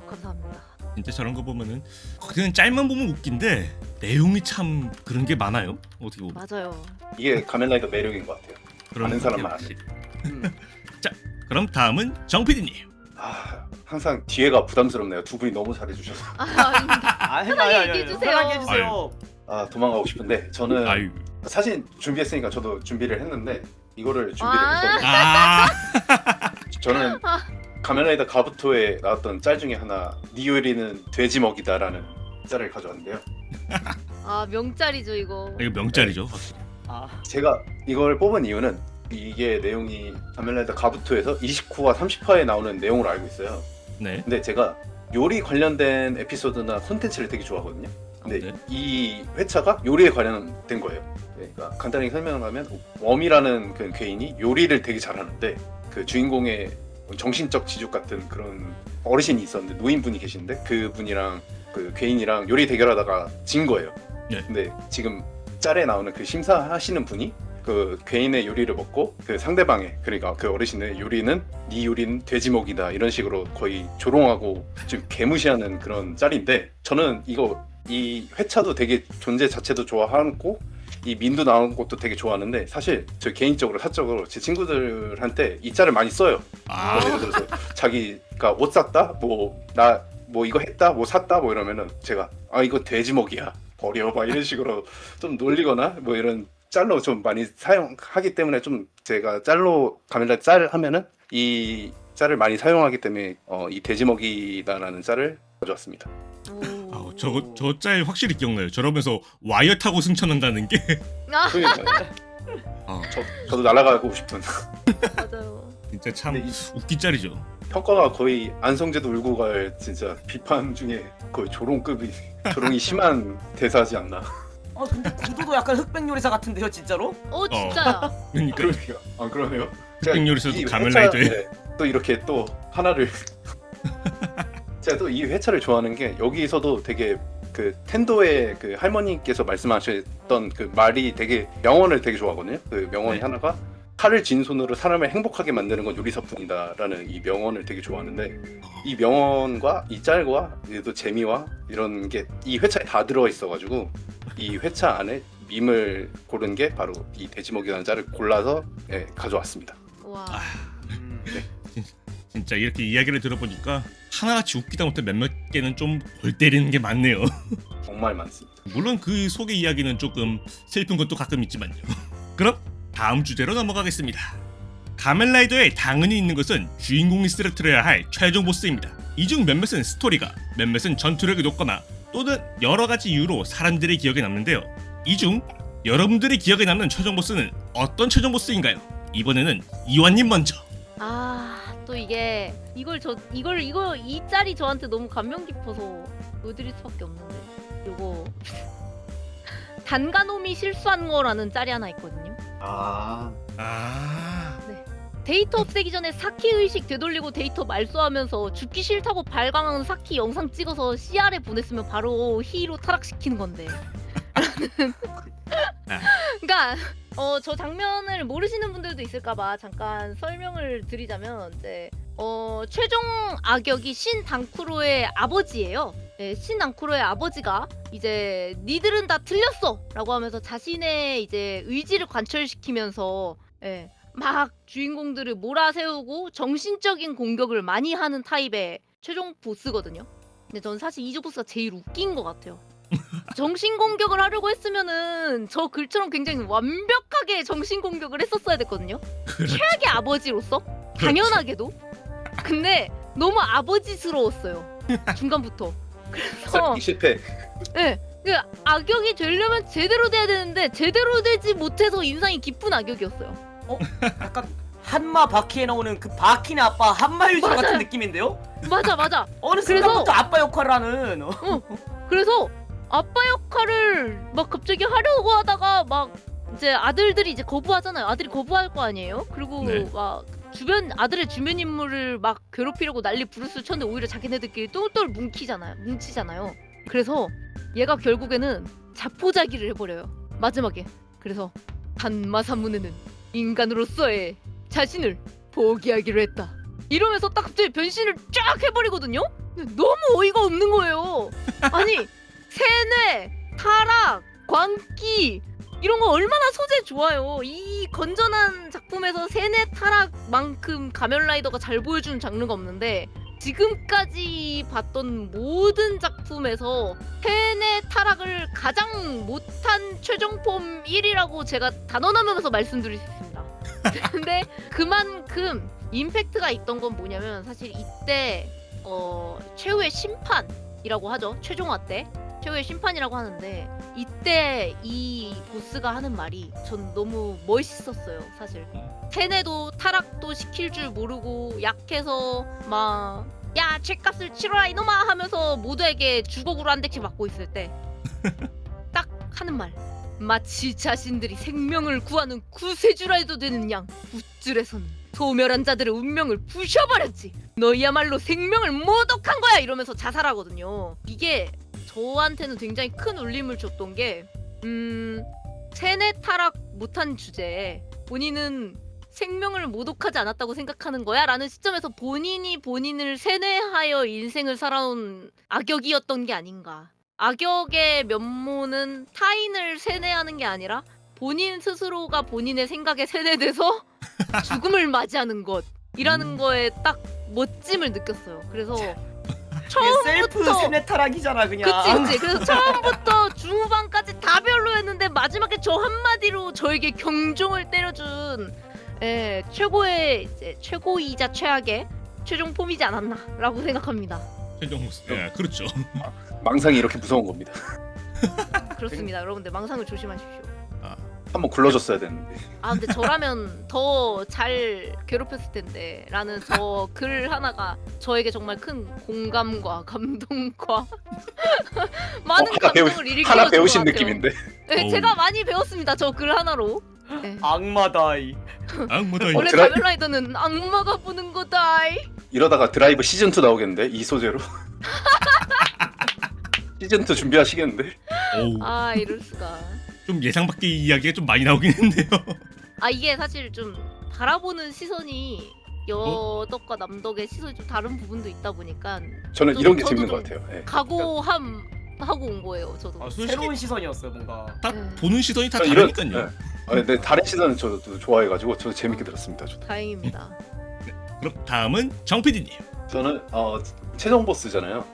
감사합니다. 진짜 저런 거 보면은 그냥 짤만 보면 웃긴데 내용이 참 그런 게 많아요. 어떻게 보면. 맞아요. 이게 가면라이더 매력인 것 같아요. 그런 아는 사람만 게 아는. 확실히. 자, 그럼 다음은 정 PD님. 항상 뒤에가 부담스럽네요. 두 분이 너무 잘해주셔서. 편하게 얘기해주세요. 편하게 해주세요. 도망가고 싶은데 저는 아유. 사실 준비했으니까 저도 준비를 했는데 이거를 준비를 아. 했거든요. 아, 저는 가면라이더 가부토에 나왔던 짤 중에 하나 니오리는 돼지 먹이다라는 짤을 가져왔는데요. 명짤이죠 이거. 이거 명짤이죠. 확실히. 제가 이걸 뽑은 이유는 이게 내용이 가면라이더 가부토에서 29화 30화에 나오는 내용으로 알고 있어요. 네. 근데 제가 요리 관련된 에피소드나 콘텐츠를 되게 좋아하거든요. 근데 네. 이 회차가 요리에 관련된 거예요. 그러니까 간단히 설명을 하면 웜이라는 그 괴인이 요리를 되게 잘하는데 그 주인공의 정신적 지죽 같은 그런 어르신이 있었는데 노인분이 계신데 그분이랑 그 괴인이랑 요리 대결하다가 진 거예요. 네. 근데 지금 짤에 나오는 그 심사하시는 분이 그 괴인의 요리를 먹고 그 상대방의 그러니까 그 어르신의 요리는 네 요리는 돼지먹이다 이런 식으로 거의 조롱하고 좀 개무시하는 그런 짤인데 저는 이 회차도 되게 존재 자체도 좋아하고 이 민도 나오는 것도 되게 좋아하는데 사실 저 개인적으로 사적으로 제 친구들한테 이 짤을 많이 써요. 예를 들어서 자기가 옷 샀다 나 이거 했다 뭐 샀다 뭐 이러면은 제가 이거 돼지먹이야 버려 막 이런 식으로 좀 놀리거나 뭐 이런 짤로 좀 많이 사용하기 때문에 좀 제가 짤로 가면라이더 짤 하면은 이 짤을 많이 사용하기 때문에 이 돼지먹이다라는 짤을 가져왔습니다. 저 짤 확실히 기억나요. 저러면서 와이어 타고 승천한다는 게. 그러니까요. 저도 날아가고 싶은. 맞아요. 진짜 참 근데 웃긴 짤이죠. 평가가 거의 안성재도 울고 갈 진짜 비판 중에 거의 조롱이 심한 대사지 않나. 근데 구도도 약간 흑백 요리사 같은데요, 진짜로? 진짜야. 그러니까 그러니까 그러네요. 흑백요리사도 이 가면라이더에. 회차, 또 이렇게 또 하나를 제가 또 이 회차를 좋아하는 게 여기서도 되게 그 텐도의 그 할머니께서 말씀하셨던 그 말이 되게 명언을 되게 좋아하거든요. 그 명언이 네. 하나가 칼을 쥔 손으로 사람을 행복하게 만드는 건 요리사뿐이다라는 이 명언을 되게 좋아하는데 이 명언과 이 짤과 또 재미와 이런 게 이 회차에 다 들어 있어가지고 이 회차 안에 밈을 고른 게 바로 이 돼지먹이라는 짤을 골라서 가져왔습니다. 와. 진짜 이렇게 이야기를 들어보니까 하나같이 웃기다 못해 몇몇 개는 좀 골 때리는 게 많네요. 정말 많습니다. 물론 그 속의 이야기는 조금 슬픈 것도 가끔 있지만요. 그럼 다음 주제로 넘어가겠습니다. 가면라이더에 당연히 있는 것은 주인공이 쓰러뜨려야 할 최종 보스입니다. 이 중 몇몇은 스토리가, 몇몇은 전투력이 높거나 또는 여러 가지 이유로 사람들의 기억에 남는데요. 이 중 여러분들의 기억에 남는 최종 보스는 어떤 최종 보스인가요? 이번에는 이완님 먼저. 또 이게 이 짤이 저한테 너무 감명 깊어서 보여드릴 수밖에 없는데 요거 단가놈이 실수한 거라는 짤이 하나 있거든요. 데이터 없애기 전에 사키 의식 되돌리고 데이터 말소하면서 죽기 싫다고 발광한 사키 영상 찍어서 CR에 보냈으면 바로 히로 타락시키는 건데. 그러니까 저 장면을 모르시는 분들도 있을까봐 잠깐 설명을 드리자면 이제 최종 악역이 신 당쿠로의 아버지예요. 네, 신 당쿠로의 아버지가 이제 니들은 다 틀렸어라고 하면서 자신의 이제 의지를 관철시키면서 예, 막 주인공들을 몰아세우고 정신적인 공격을 많이 하는 타입의 최종 보스거든요. 근데 전 사실 이조 보스가 제일 웃긴 것 같아요. 정신 공격을 하려고 했으면은 저 글처럼 굉장히 완벽하게 정신 공격을 했었어야 됐거든요. 최악의 아버지로서 당연하게도. 근데 너무 아버지스러웠어요. 중간부터. 그래서 실패. 네, 그 악역이 되려면 제대로 돼야 되는데 제대로 되지 못해서 인상이 깊은 악역이었어요. 약간 한마 바퀴에 나오는 그 바퀴네 아빠 한마 유저 맞아요. 같은 느낌인데요? 맞아. 어느 그래서- 순간부터 아빠 역할을 하는 그래서 아빠 역할을 막 갑자기 하려고 하다가 막 이제 아들들이 이제 거부하잖아요. 아들이 거부할 거 아니에요. 그리고 네. 막 아들의 주변 인물을 막 괴롭히려고 난리 부르스 쳤는데 오히려 자기네들끼리 똘똘 뭉치잖아요. 그래서 얘가 결국에는 자포자기를 해버려요. 마지막에. 그래서 단마사무네는 인간으로서의 자신을 포기하기로 했다. 이러면서 딱 갑자기 변신을 쫙 해버리거든요. 근데 너무 어이가 없는 거예요. 아니 세뇌, 타락, 광기 이런 거 얼마나 소재 좋아요. 이 건전한 작품에서 세뇌, 타락만큼 가면라이더가 잘 보여주는 장르가 없는데 지금까지 봤던 모든 작품에서 세뇌, 타락을 가장 못한 최종폼 1위라고 제가 단언하면서 말씀드릴 수 있습니다. 근데 그만큼 임팩트가 있던 건 뭐냐면 사실 이때 최후의 심판이라고 하죠. 최종화 때 최후의 심판이라고 하는데 이때 이 보스가 하는 말이 전 너무 멋있었어요. 사실 세뇌도 타락도 시킬 줄 모르고 약해서 막 야 죄값을 치러라 이놈아 하면서 모두에게 주걱으로 한 대씩 맞고 있을 때 딱 하는 말 마치 자신들이 생명을 구하는 구세주라 해도 되는 양 굿줄에서는 소멸한 자들의 운명을 부셔버렸지. 너희야말로 생명을 모독한 거야 이러면서 자살하거든요. 이게 저한테는 굉장히 큰 울림을 줬던 게 세뇌 타락 못한 주제에 본인은 생명을 모독하지 않았다고 생각하는 거야? 라는 시점에서 본인이 본인을 세뇌하여 인생을 살아온 악역이었던 게 아닌가. 악역의 면모는 타인을 세뇌하는 게 아니라 본인 스스로가 본인의 생각에 세뇌돼서 죽음을 맞이하는 것이라는 거에 딱 멋짐을 느꼈어요. 그래서 셀프 처음부터 세뇌 타락이잖아 그냥. 그치. 그래서 처음부터 중후반까지 다 별로였는데 마지막에 저 한마디로 저에게 경종을 때려준 최고의 이제 최고이자 최악의 최종 폼이지 않았나라고 생각합니다. 최종 보스. 예, 그렇죠. 망상이 이렇게 무서운 겁니다. 그렇습니다. 여러분들 망상을 조심하십시오. 한번 굴러줬어야 되는데. 근데 저라면 더 잘 괴롭혔을 텐데 라는 저 글 하나가 저에게 정말 큰 공감과 감동과 많은 감동을 일으켜준 하나 배우신 것 같아요. 느낌인데. 네, 어우. 제가 많이 배웠습니다. 저 글 하나로. 네. 악마다이. 악마다. 원래 드라- 가면라이더는 악마가 보는 거다. 이러다가 드라이브 시즌 2 나오겠는데 이 소재로. 시즌 2 준비하시겠는데. 어우, 이럴 수가. 좀 예상 밖의 이야기가 좀 많이 나오긴 했네요. 이게 사실 좀 바라보는 시선이 여덕과 남덕의 시선이 좀 다른 부분도 있다 보니까 저는 좀- 이런 게 저도 재밌는 좀 것 같아요. 예. 각오함 하고 온 거예요. 저도. 솔직히 새로운 시선이었어요 뭔가. 다 보는 시선이 다 저는 다르니까요. 근데 다른 시선은 저도 좋아해가지고 저도 재밌게 들었습니다. 저도. 다행입니다. 그럼 다음은 정 PD님. 저는 최종 보스잖아요.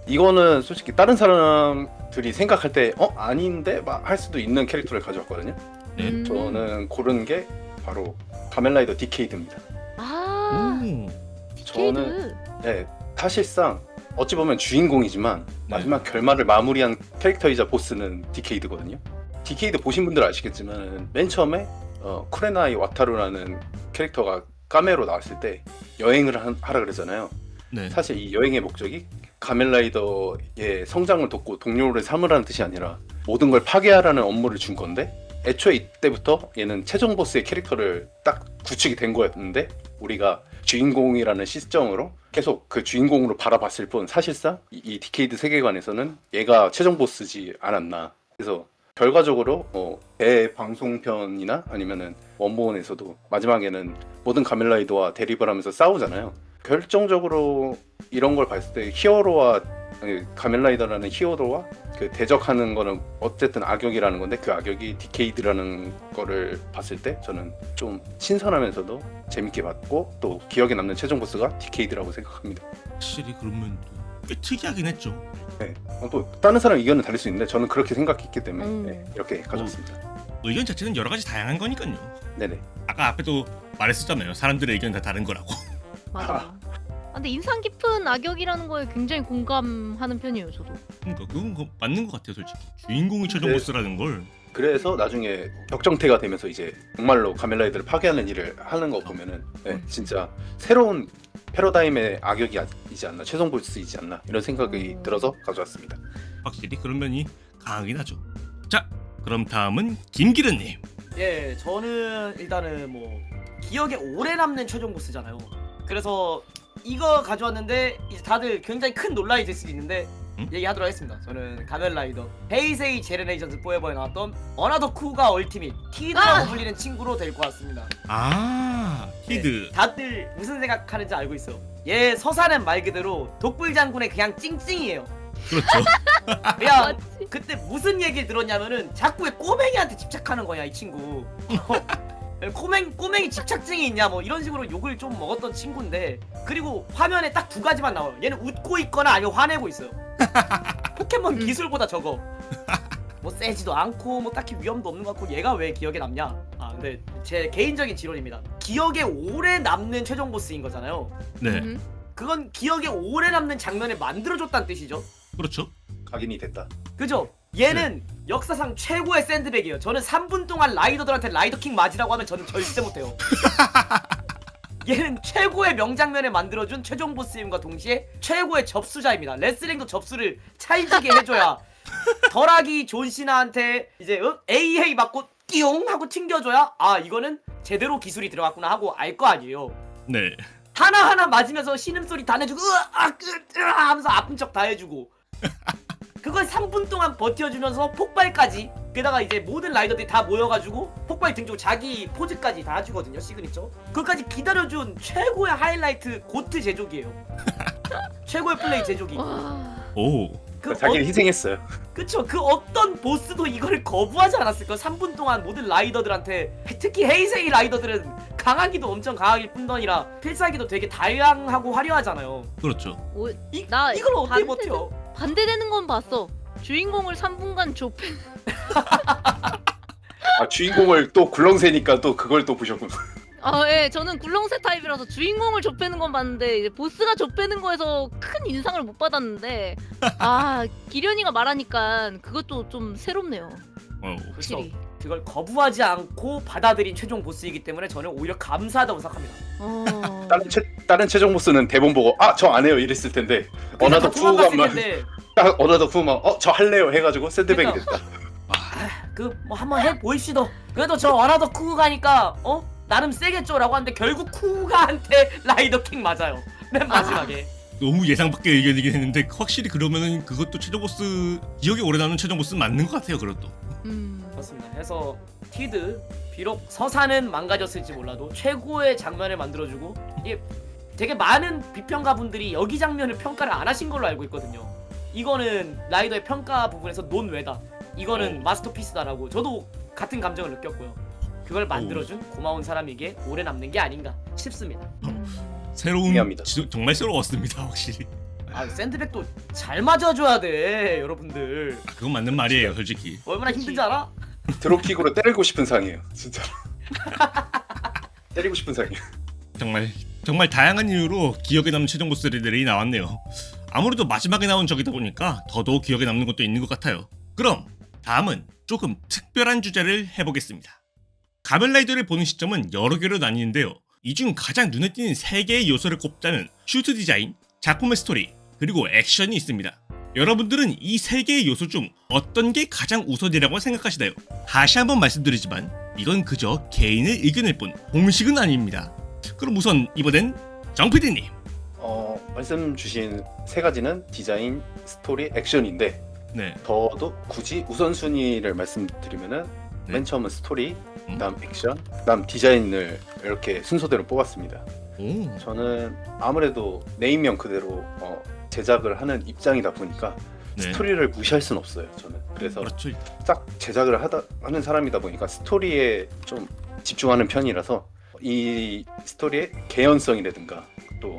이거는 솔직히 다른 사람들이 생각할 때 아닌데 막 할 수도 있는 캐릭터를 가져왔거든요. 네. 저는 고른 게 바로 가면라이더 디케이드입니다. 디케이드. 네, 사실상 어찌 보면 주인공이지만 마지막 결말을 마무리한 캐릭터이자 보스는 디케이드거든요. 디케이드 보신 분들 아시겠지만 맨 처음에 쿠레나이 와타루라는 캐릭터가 카메로 나왔을 때 여행을 하라 그러잖아요. 네. 사실 이 여행의 목적이 가면라이더의 성장을 돕고 동료를 삼으라는 뜻이 아니라 모든 걸 파괴하라는 업무를 준 건데 애초에 이때부터 얘는 최종 보스의 캐릭터를 딱 구축이 된 거였는데 우리가 주인공이라는 시점으로 계속 그 주인공으로 바라봤을 뿐 사실상 이 디케이드 세계관에서는 얘가 최종 보스지 않았나. 그래서 결과적으로 대방송편이나 아니면은 원본에서도 마지막에는 모든 가면라이더와 대립을 하면서 싸우잖아요. 결정적으로 이런 걸 봤을 때 히어로와 가면라이더라는 히어로와 그 대적하는 거는 어쨌든 악역이라는 건데 그 악역이 디케이드라는 거를 봤을 때 저는 좀 신선하면서도 재밌게 봤고 또 기억에 남는 최종 보스가 디케이드라고 생각합니다. 확실히 그러면 꽤 특이하긴 했죠. 네. 또 다른 사람 의견은 다를 수 있는데 저는 그렇게 생각했기 때문에 네, 이렇게 가져왔습니다. 의견 자체는 여러 가지 다양한 거니까요. 네네. 아까 앞에도 말했었잖아요. 사람들의 의견 다 다른 거라고. 맞아. 근데 인상 깊은 악역이라는 거에 굉장히 공감하는 편이에요, 저도. 그러니까 그건 맞는 것 같아요, 솔직히. 주인공이 최종 네. 보스라는 걸. 그래서 나중에 격정태가 되면서 이제 정말로 가면라이더를 파괴하는 일을 하는 거 보면은 네, 진짜 새로운 패러다임의 악역이지 않나, 최종 보스이지 않나 이런 생각이 들어서 가져왔습니다. 확실히 그런 면이 강하긴 하죠. 자, 그럼 다음은 김기른님. 예, 저는 일단은 뭐 기억에 오래 남는 최종 보스잖아요. 그래서 이거 가져왔는데 이제 다들 굉장히 큰 논란이 될 수도 있는데 얘기하도록 하겠습니다. 저는 가면라이더 헤이세이 제네레이션즈 포에버에 나왔던 어나더 쿠가 얼티밋 티드라고 불리는 친구로 될 것 같습니다. 티드. 네, 다들 무슨 생각하는지 알고 있어요. 얘 서사는 말 그대로 독불 장군의 그냥 찡찡이에요. 그렇죠. 그냥 그때 무슨 얘기를 들었냐면은 자꾸 왜 꼬맹이한테 집착하는 거냐 이 친구. 꼬맹이 집착증이 있냐 뭐 이런 식으로 욕을 좀 먹었던 친구인데 그리고 화면에 딱 두 가지만 나와요. 얘는 웃고 있거나 아니면 화내고 있어요. 포켓몬 기술보다 적어. 뭐 세지도 않고 뭐 딱히 위험도 없는 것 같고 얘가 왜 기억에 남냐? 아 근데 제 개인적인 지론입니다. 기억에 오래 남는 최종 보스인 거잖아요. 네. 그건 기억에 오래 남는 장면을 만들어줬다는 뜻이죠. 그렇죠. 각인이 됐다. 그죠? 얘는 역사상 최고의 샌드백이에요. 저는 3분 동안 라이더들한테 라이더킹 맞으라고 하면 저는 절대 못해요. 얘는 최고의 명장면을 만들어준 최종 보스임과 동시에 최고의 접수자입니다. 레슬링도 접수를 찰지게 해줘야 덜하기 존시나한테 이제 AA 맞고 띠용 하고 튕겨줘야 아 이거는 제대로 기술이 들어갔구나 하고 알 거 아니에요. 네. 하나하나 맞으면서 신음소리 다 내주고 하면서 아픈 척 다 해주고 그걸 3분 동안 버텨주면서 폭발까지 게다가 이제 모든 라이더들이 다 모여가지고 폭발 등지고 자기 포즈까지 다 해주거든요. 시그니처 그것까지 기다려준 최고의 하이라이트 고트 제조기예요. 최고의 플레이 제조기. 오. 자기를 희생했어요. 그쵸. 그 어떤 보스도 이걸 거부하지 않았을까. 3분 동안 모든 라이더들한테 특히 헤이세이 라이더들은 강하기도 엄청 강하길 뿐더니라 필살기도 되게 다양하고 화려하잖아요. 그렇죠. 나 이걸 어떻게 버텨? 반대되는 건 봤어. 주인공을 3분간 좁혀. 주인공을 또 굴렁쇠니까 또 그걸 또 보셨군. 예, 저는 굴렁쇠 타입이라서 주인공을 좁히는 건 봤는데 이제 보스가 좁히는 거에서 큰 인상을 못 받았는데 기련이가 말하니까 그것도 좀 새롭네요. 확실히. 그걸 거부하지 않고 받아들인 최종 보스이기 때문에 저는 오히려 감사하다고 생각합니다. 다른 최종 보스는 대본 보고 저 안 해요 이랬을 텐데 어나더 쿠가만 딱 어나더 쿠만 저 할래요 해가지고 샌드백이 됐다. 그 뭐 한번 해 보입시다. 그래도 저 어나더 쿠가니까 나름 세겠죠라고 하는데 결국 쿠가한테 라이더킹 맞아요. 맨 마지막에. 너무 예상 밖의 의견이긴 했는데 확실히 그러면은 그것도 최종 보스 기억에 오래 남는 최종 보스는 맞는 것 같아요. 그것도. 그렇습니다. 해서 티드 비록 서사는 망가졌을지 몰라도 최고의 장면을 만들어주고 이게 되게 많은 비평가분들이 여기 장면을 평가를 안 하신 걸로 알고 있거든요. 이거는 라이더의 평가 부분에서 논외다. 이거는 마스터피스다라고 저도 같은 감정을 느꼈고요. 그걸 만들어준 고마운 사람에게 오래 남는 게 아닌가 싶습니다. 새로운 이해합니다. 정말 새로웠습니다. 확실히. 샌드백도 잘 맞아줘야 돼 여러분들. 그건 맞는 말이에요. 솔직히. 얼마나 힘든지 알아? 드롭킥으로 때리고 싶은 상이에요. 진짜. 때리고 싶은 상이에요. 정말 다양한 이유로 기억에 남는 최종 보스들이 나왔네요. 아무래도 마지막에 나온 적이다 보니까 더더욱 기억에 남는 것도 있는 것 같아요. 그럼 다음은 조금 특별한 주제를 해보겠습니다. 가면라이더를 보는 시점은 여러 개로 나뉘는데요. 이 중 가장 눈에 띄는 3개의 요소를 꼽자면 슈트 디자인, 작품의 스토리, 그리고 액션이 있습니다. 여러분들은 이 3개의 요소 중 어떤 게 가장 우선이라고 생각하시나요? 다시 한번 말씀드리지만 이건 그저 개인의 의견일 뿐 공식은 아닙니다. 그럼 우선 이번엔 정PD님. 말씀 주신 3가지는 디자인, 스토리, 액션인데 네. 저도 굳이 우선순위를 말씀드리면은 네. 맨 처음은 스토리, 그다음 액션, 그다음 디자인을 이렇게 순서대로 뽑았습니다. 오. 저는 아무래도 네임명 그대로 제작을 하는 입장이다 보니까 네. 스토리를 무시할 수는 없어요. 저는 그래서 그렇죠. 딱 제작을 하는 사람이다 보니까 스토리에 좀 집중하는 편이라서 이 스토리의 개연성이라든가 또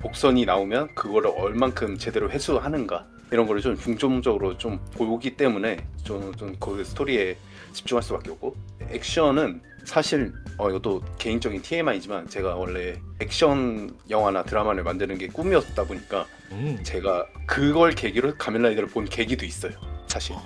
복선이 나오면 그거를 얼만큼 제대로 회수하는가 이런 거를 좀 중점적으로 좀 보기 때문에 저는 좀 그 스토리에 집중할 수밖에 없고, 액션은 사실 이것도 개인적인 TMI지만 제가 원래 액션 영화나 드라마를 만드는 게 꿈이었다 보니까 제가 그걸 계기로 가면라이더를 본 계기도 있어요. 사실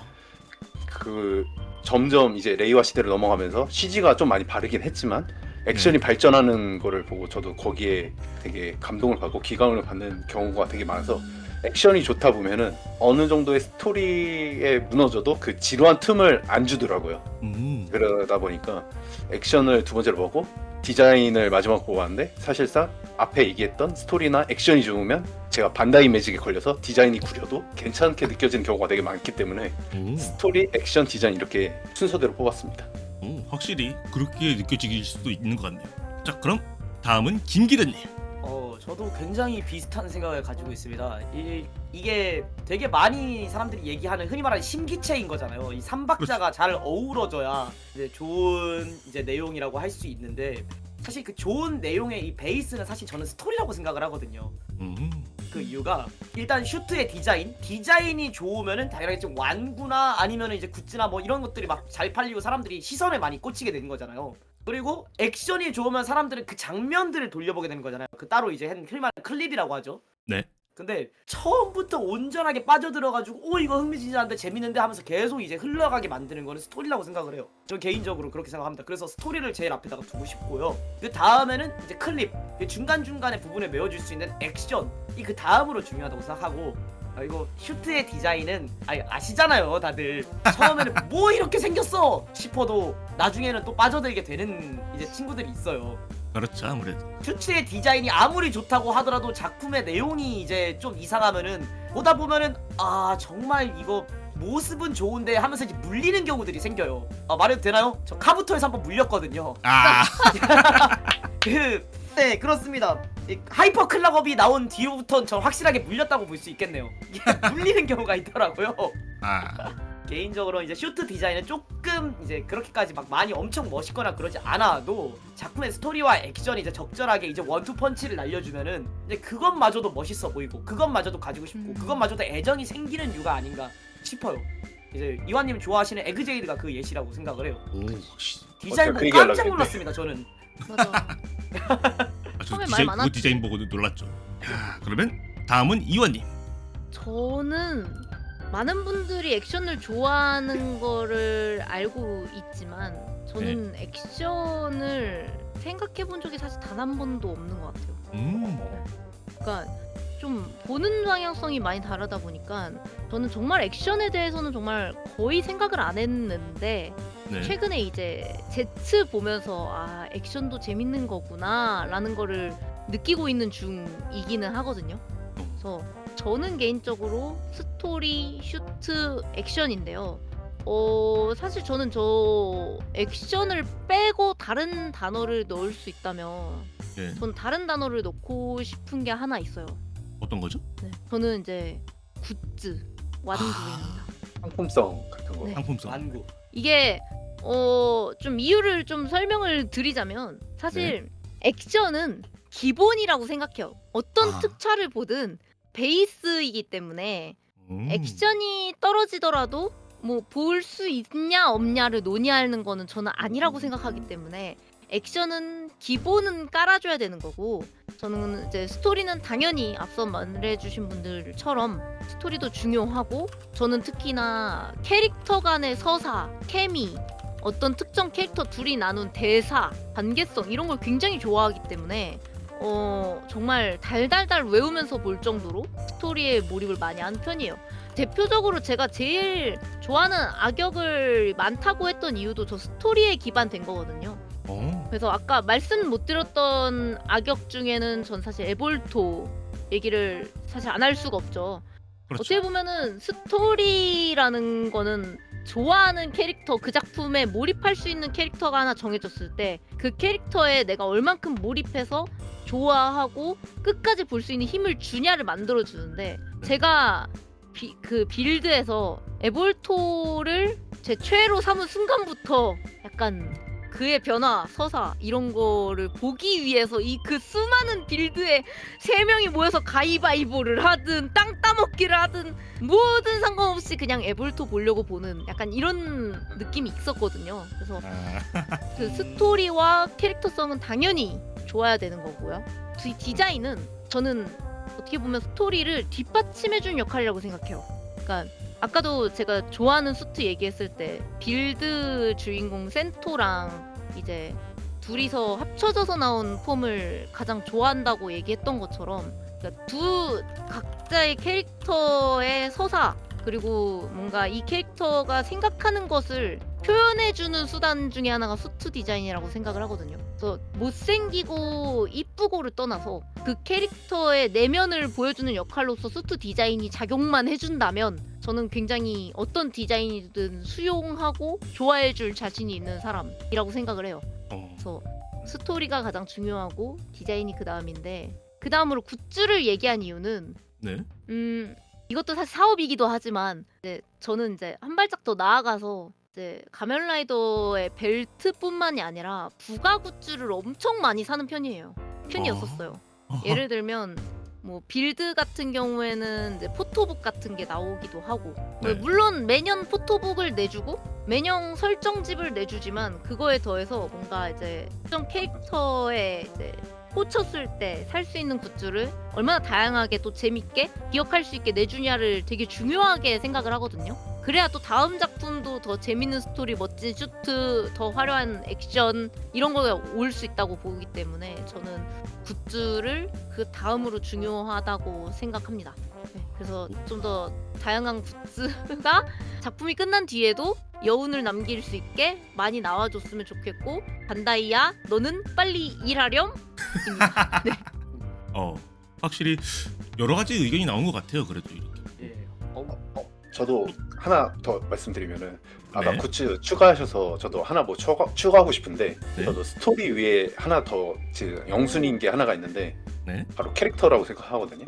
그 점점 이제 레이와 시대를 넘어가면서 CG가 좀 많이 바르긴 했지만 액션이 발전하는 거를 보고 저도 거기에 되게 감동을 받고 기감을 받는 경우가 되게 많아서, 액션이 좋다 보면은 어느 정도의 스토리에 무너져도 그 지루한 틈을 안 주더라고요. 그러다 보니까 액션을 두 번째로 보고 디자인을 마지막 보고 왔는데, 사실상 앞에 얘기했던 스토리나 액션이 좋으면 제가 반다이 매직에 걸려서 디자인이 구려도 괜찮게 느껴지는 경우가 되게 많기 때문에 스토리, 액션, 디자인 이렇게 순서대로 뽑았습니다. 확실히 그렇게 느껴질 수도 있는 것 같네요. 자, 그럼 다음은 김기련님. 저도 굉장히 비슷한 생각을 가지고 있습니다. 이게 되게 많이 사람들이 얘기하는 흔히 말하는 심기체인 거잖아요. 이 삼박자가 잘 어우러져야 이제 좋은 이제 내용이라고 할 수 있는데, 사실 그 좋은 내용의 이 베이스는 사실 저는 스토리라고 생각을 하거든요. 그 이유가 일단 슈트의 디자인이 좋으면은 당연히 좀 완구나 아니면은 이제 굿즈나 뭐 이런 것들이 막 잘 팔리고 사람들이 시선에 많이 꽂히게 되는 거잖아요. 그리고 액션이 좋으면 사람들은 그 장면들을 돌려보게 되는 거잖아요. 그 따로 이제 흔히 말하는 클립이라고 하죠. 네. 근데 처음부터 온전하게 빠져들어가지고 이거 흥미진진한데 재밌는데 하면서 계속 이제 흘러가게 만드는 거는 스토리라고 생각을 해요. 전 개인적으로 그렇게 생각합니다. 그래서 스토리를 제일 앞에다가 두고 싶고요. 그 다음에는 이제 클립, 중간중간에 부분을 메워줄 수 있는 액션, 이 그 다음으로 중요하다고 생각하고, 이거 슈트의 디자인은 아시잖아요 다들. 처음에는 뭐 이렇게 생겼어 싶어도 나중에는 또 빠져들게 되는 이제 친구들이 있어요. 그렇죠, 아무래도. 슈트의 디자인이 아무리 좋다고 하더라도 작품의 내용이 이제 좀 이상하면은 보다 보면은 정말 이거 모습은 좋은데 하면서 이제 물리는 경우들이 생겨요. 말해도 되나요? 저 카부토에서 한번 물렸거든요. 네, 그렇습니다. 하이퍼 클락업이 나온 뒤로부터는 전 확실하게 물렸다고 볼 수 있겠네요. 이게 물리는 경우가 있더라고요. 개인적으로 이제 슈트 디자인은 조금 이제 그렇게까지 막 많이 엄청 멋있거나 그러지 않아도 작품의 스토리와 액션이 이제 적절하게 이제 원투 펀치를 날려주면은 이제 그것마저도 멋있어 보이고 그것마저도 가지고 싶고 그것마저도 애정이 생기는 이유가 아닌가 싶어요. 이제 이완님 좋아하시는 에그제이드가 그 예시라고 생각을 해요. 디자인 보고 깜짝 놀랐습니다. 저는. 맞아. 저 처음에 말 디자인, 그 많았지. 디자인 보고 놀랐죠. 그러면 다음은 이원님. 저는 많은 분들이 액션을 좋아하는 거를 알고 있지만 저는 액션을 생각해 본 적이 사실 단 한 번도 없는 것 같아요. 그러니까 좀 보는 방향성이 많이 다르다 보니까 저는 정말 액션에 대해서는 정말 거의 생각을 안 했는데 네. 최근에 이제 제츠 보면서 액션도 재밌는 거구나 라는 거를 느끼고 있는 중이기는 하거든요. 그래서 저는 개인적으로 스토리, 슈트, 액션인데요. 사실 저는 저 액션을 빼고 다른 단어를 넣을 수 있다면 네. 전 다른 단어를 넣고 싶은 게 하나 있어요. 어떤 거죠? 네. 저는 이제 굿즈, 완구입니다. 상품성 같은 거. 네. 상품성. 완구. 이게 좀 이유를 좀 설명을 드리자면 사실 액션은 기본이라고 생각해요. 어떤 특촬을 보든 베이스이기 때문에 액션이 떨어지더라도 뭐 볼 수 있냐 없냐를 논의하는 거는 저는 아니라고 생각하기 때문에 액션은 기본은 깔아줘야 되는 거고, 저는 이제 스토리는 당연히 앞서 말해주신 분들처럼 스토리도 중요하고, 저는 특히나 캐릭터 간의 서사, 케미, 어떤 특정 캐릭터 둘이 나눈 대사, 관계성 이런 걸 굉장히 좋아하기 때문에 정말 달달달 외우면서 볼 정도로 스토리에 몰입을 많이 하는 편이에요. 대표적으로 제가 제일 좋아하는 악역을 많다고 했던 이유도 저 스토리에 기반된 거거든요. 그래서 아까 말씀 못 드렸던 악역 중에는 전 사실 에볼토 얘기를 사실 안 할 수가 없죠. 그렇죠. 어떻게 보면은 스토리라는 거는 좋아하는 캐릭터, 그 작품에 몰입할 수 있는 캐릭터가 하나 정해졌을 때 그 캐릭터에 내가 얼만큼 몰입해서 좋아하고 끝까지 볼 수 있는 힘을 주냐를 만들어 주는데, 제가 그 빌드에서 에볼토를 제 최애로 삼은 순간부터 약간 그의 변화, 서사 이런 거를 보기 위해서 이 그 수많은 빌드에 3명이 모여서 가위바위보를 하든 땅 따먹기를 하든 뭐든 상관없이 그냥 에볼토 보려고 보는 약간 이런 느낌이 있었거든요. 그래서 그 스토리와 캐릭터성은 당연히 좋아야 되는 거고요. 디자인은 저는 어떻게 보면 스토리를 뒷받침해준 역할이라고 생각해요. 그러니까 아까도 제가 좋아하는 수트 얘기했을 때 빌드 주인공 센토랑 이제 둘이서 합쳐져서 나온 폼을 가장 좋아한다고 얘기했던 것처럼, 그러니까 두 각자의 캐릭터의 서사 그리고 뭔가 이 캐릭터가 생각하는 것을 표현해주는 수단 중에 하나가 수트 디자인이라고 생각을 하거든요. 그래서 못생기고 이쁘고를 떠나서 그 캐릭터의 내면을 보여주는 역할로서 수트 디자인이 작용만 해준다면 저는 굉장히 어떤 디자인이든 수용하고 좋아해줄 자신이 있는 사람이라고 생각을 해요. 그래서 스토리가 가장 중요하고 디자인이 그 다음인데, 그 다음으로 굿즈를 얘기한 이유는 네. 이것도 사실 사업이기도 하지만 이제 저는 이제 한 발짝 더 나아가서 이제 가면라이더의 벨트뿐만이 아니라 부가 굿즈를 엄청 많이 사는 편이었었어요. 예를 들면 뭐 빌드 같은 경우에는 이제 포토북 같은 게 나오기도 하고, 네. 물론 매년 포토북을 내주고 매년 설정집을 내주지만 그거에 더해서 뭔가 이제 특정 캐릭터에 이제 꽂혔을 때 살 수 있는 굿즈를 얼마나 다양하게 또 재밌게 기억할 수 있게 내주냐를 되게 중요하게 생각을 하거든요. 그래야 또 다음 작품도 더 재밌는 스토리, 멋진 슈트, 더 화려한 액션 이런 거가 올 수 있다고 보기 때문에 저는 굿즈를 그 다음으로 중요하다고 생각합니다. 네, 그래서 좀 더 다양한 굿즈가 작품이 끝난 뒤에도 여운을 남길 수 있게 많이 나와줬으면 좋겠고, 반다이야 너는 빨리 일하렴? 네. 확실히 여러 가지 의견이 나온 것 같아요. 그래도 이렇게. 예. 저도 하나 더 말씀드리면은 아까 네. 굿즈 추가하셔서 저도 하나 뭐 추가하고 싶은데, 네. 저도 스토리 위에 하나 더 지금 영순인 게 하나가 있는데 네. 바로 캐릭터라고 생각하거든요.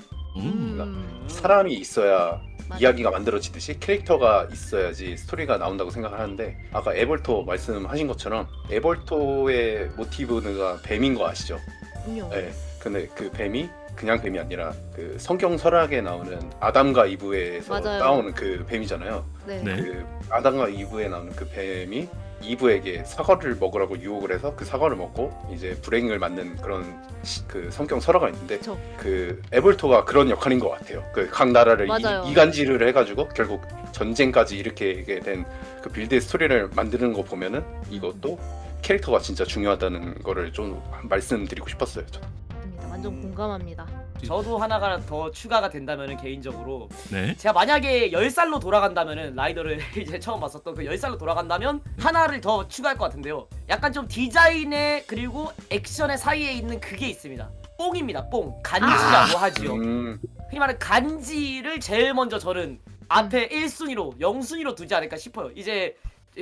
사람이 있어야 맞아. 이야기가 만들어지듯이 캐릭터가 있어야지 스토리가 나온다고 생각하는데, 아까 에볼토 말씀하신 것처럼 에볼토의 모티브가 뱀인 거 아시죠? 그럼요. 네. 근데 그 뱀이 그냥 뱀이 아니라 그 성경 설학에 나오는 아담과 이브에서 맞아요. 나오는 그 뱀이잖아요. 네. 네. 그 아담과 이브에 나오는 그 뱀이 이브에게 사과를 먹으라고 유혹을 해서 그 사과를 먹고 이제 불행을 맞는 그런 그 성경 설화가 있는데, 그쵸. 그 에볼토가 그런 역할인 것 같아요. 그 각 나라를 맞아요. 이간질을 해가지고 결국 전쟁까지 일으키게 된 그 빌드의 스토리를 만드는 거 보면은 이것도 캐릭터가 진짜 중요하다는 거를 좀 말씀드리고 싶었어요. 저는. 맞습니다. 완전 공감합니다. 저도 하나가 더 추가가 된다면은 개인적으로 네. 제가 만약에 10살로 돌아간다면은 라이더를 이제 처음 봤었던 그 10살로 돌아간다면 하나를 더 추가할 것 같은데요. 약간 좀 디자인에 그리고 액션의 사이에 있는 그게 있습니다. 뽕입니다. 뽕. 간지라고 하지요. 흔히 말하는 간지를 제일 먼저 저는 앞에 1순위로 0순위로 두지 않을까 싶어요. 이제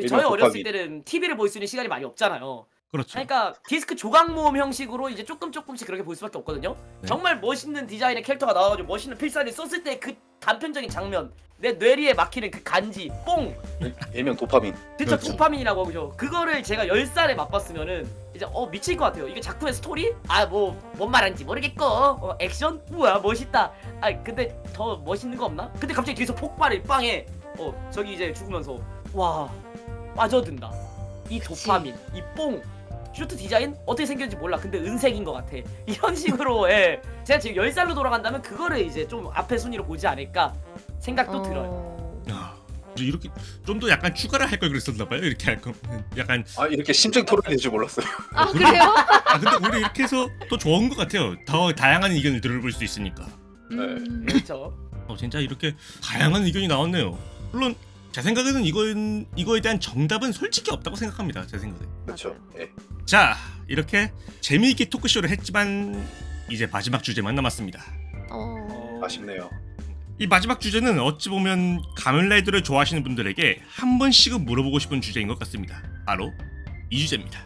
저희 어렸을 때는 TV를 볼 수 있는 시간이 많이 없잖아요. 그렇죠. 그러니까 디스크 조각 모음 형식으로 이제 조금씩 그렇게 볼 수밖에 없거든요. 네. 정말 멋있는 디자인의 캐릭터가 나와가지고 멋있는 필살기를 썼을 때 그 단편적인 장면, 내 뇌리에 막히는 그 간지, 뽕, 일명 도파민. 진짜 그렇죠. 도파민이라고 그죠. 그거를 제가 10살에 맛봤으면은 이제 미칠 것 같아요. 이게 작품의 스토리? 뭔 말하는지 모르겠고 액션? 우와 멋있다. 근데 더 멋있는 거 없나? 근데 갑자기 뒤에서 폭발이 빵에 저기 이제 죽으면서 와 빠져든다. 이 그치. 도파민, 이 뽕. 슈트 디자인 어떻게 생겼는지 몰라. 근데 은색인 것 같아. 이런 식으로 제가 지금 10살로 돌아간다면 그거를 이제 좀 앞에 순위로 보지 않을까 생각도 들어요. 이렇게 좀 더 약간 추가를 할 걸 그랬었나 봐요. 이렇게 할 거. 약간 이렇게 심층 토론이 될 줄 몰랐어요. 그래요? 근데 오히려 이렇게 해서 더 좋은 것 같아요. 더 다양한 의견을 들어볼 수 있으니까. 그렇죠. 진짜 이렇게 다양한 의견이 나왔네요. 물론 제 생각에는 이거에 대한 정답은 솔직히 없다고 생각합니다. 제 생각에. 그렇죠. 예. 자, 이렇게 재미있게 토크쇼를 했지만 이제 마지막 주제만 남았습니다. 아쉽네요. 이 마지막 주제는 어찌 보면 가면라이더를 좋아하시는 분들에게 한 번씩은 물어보고 싶은 주제인 것 같습니다. 바로 이 주제입니다.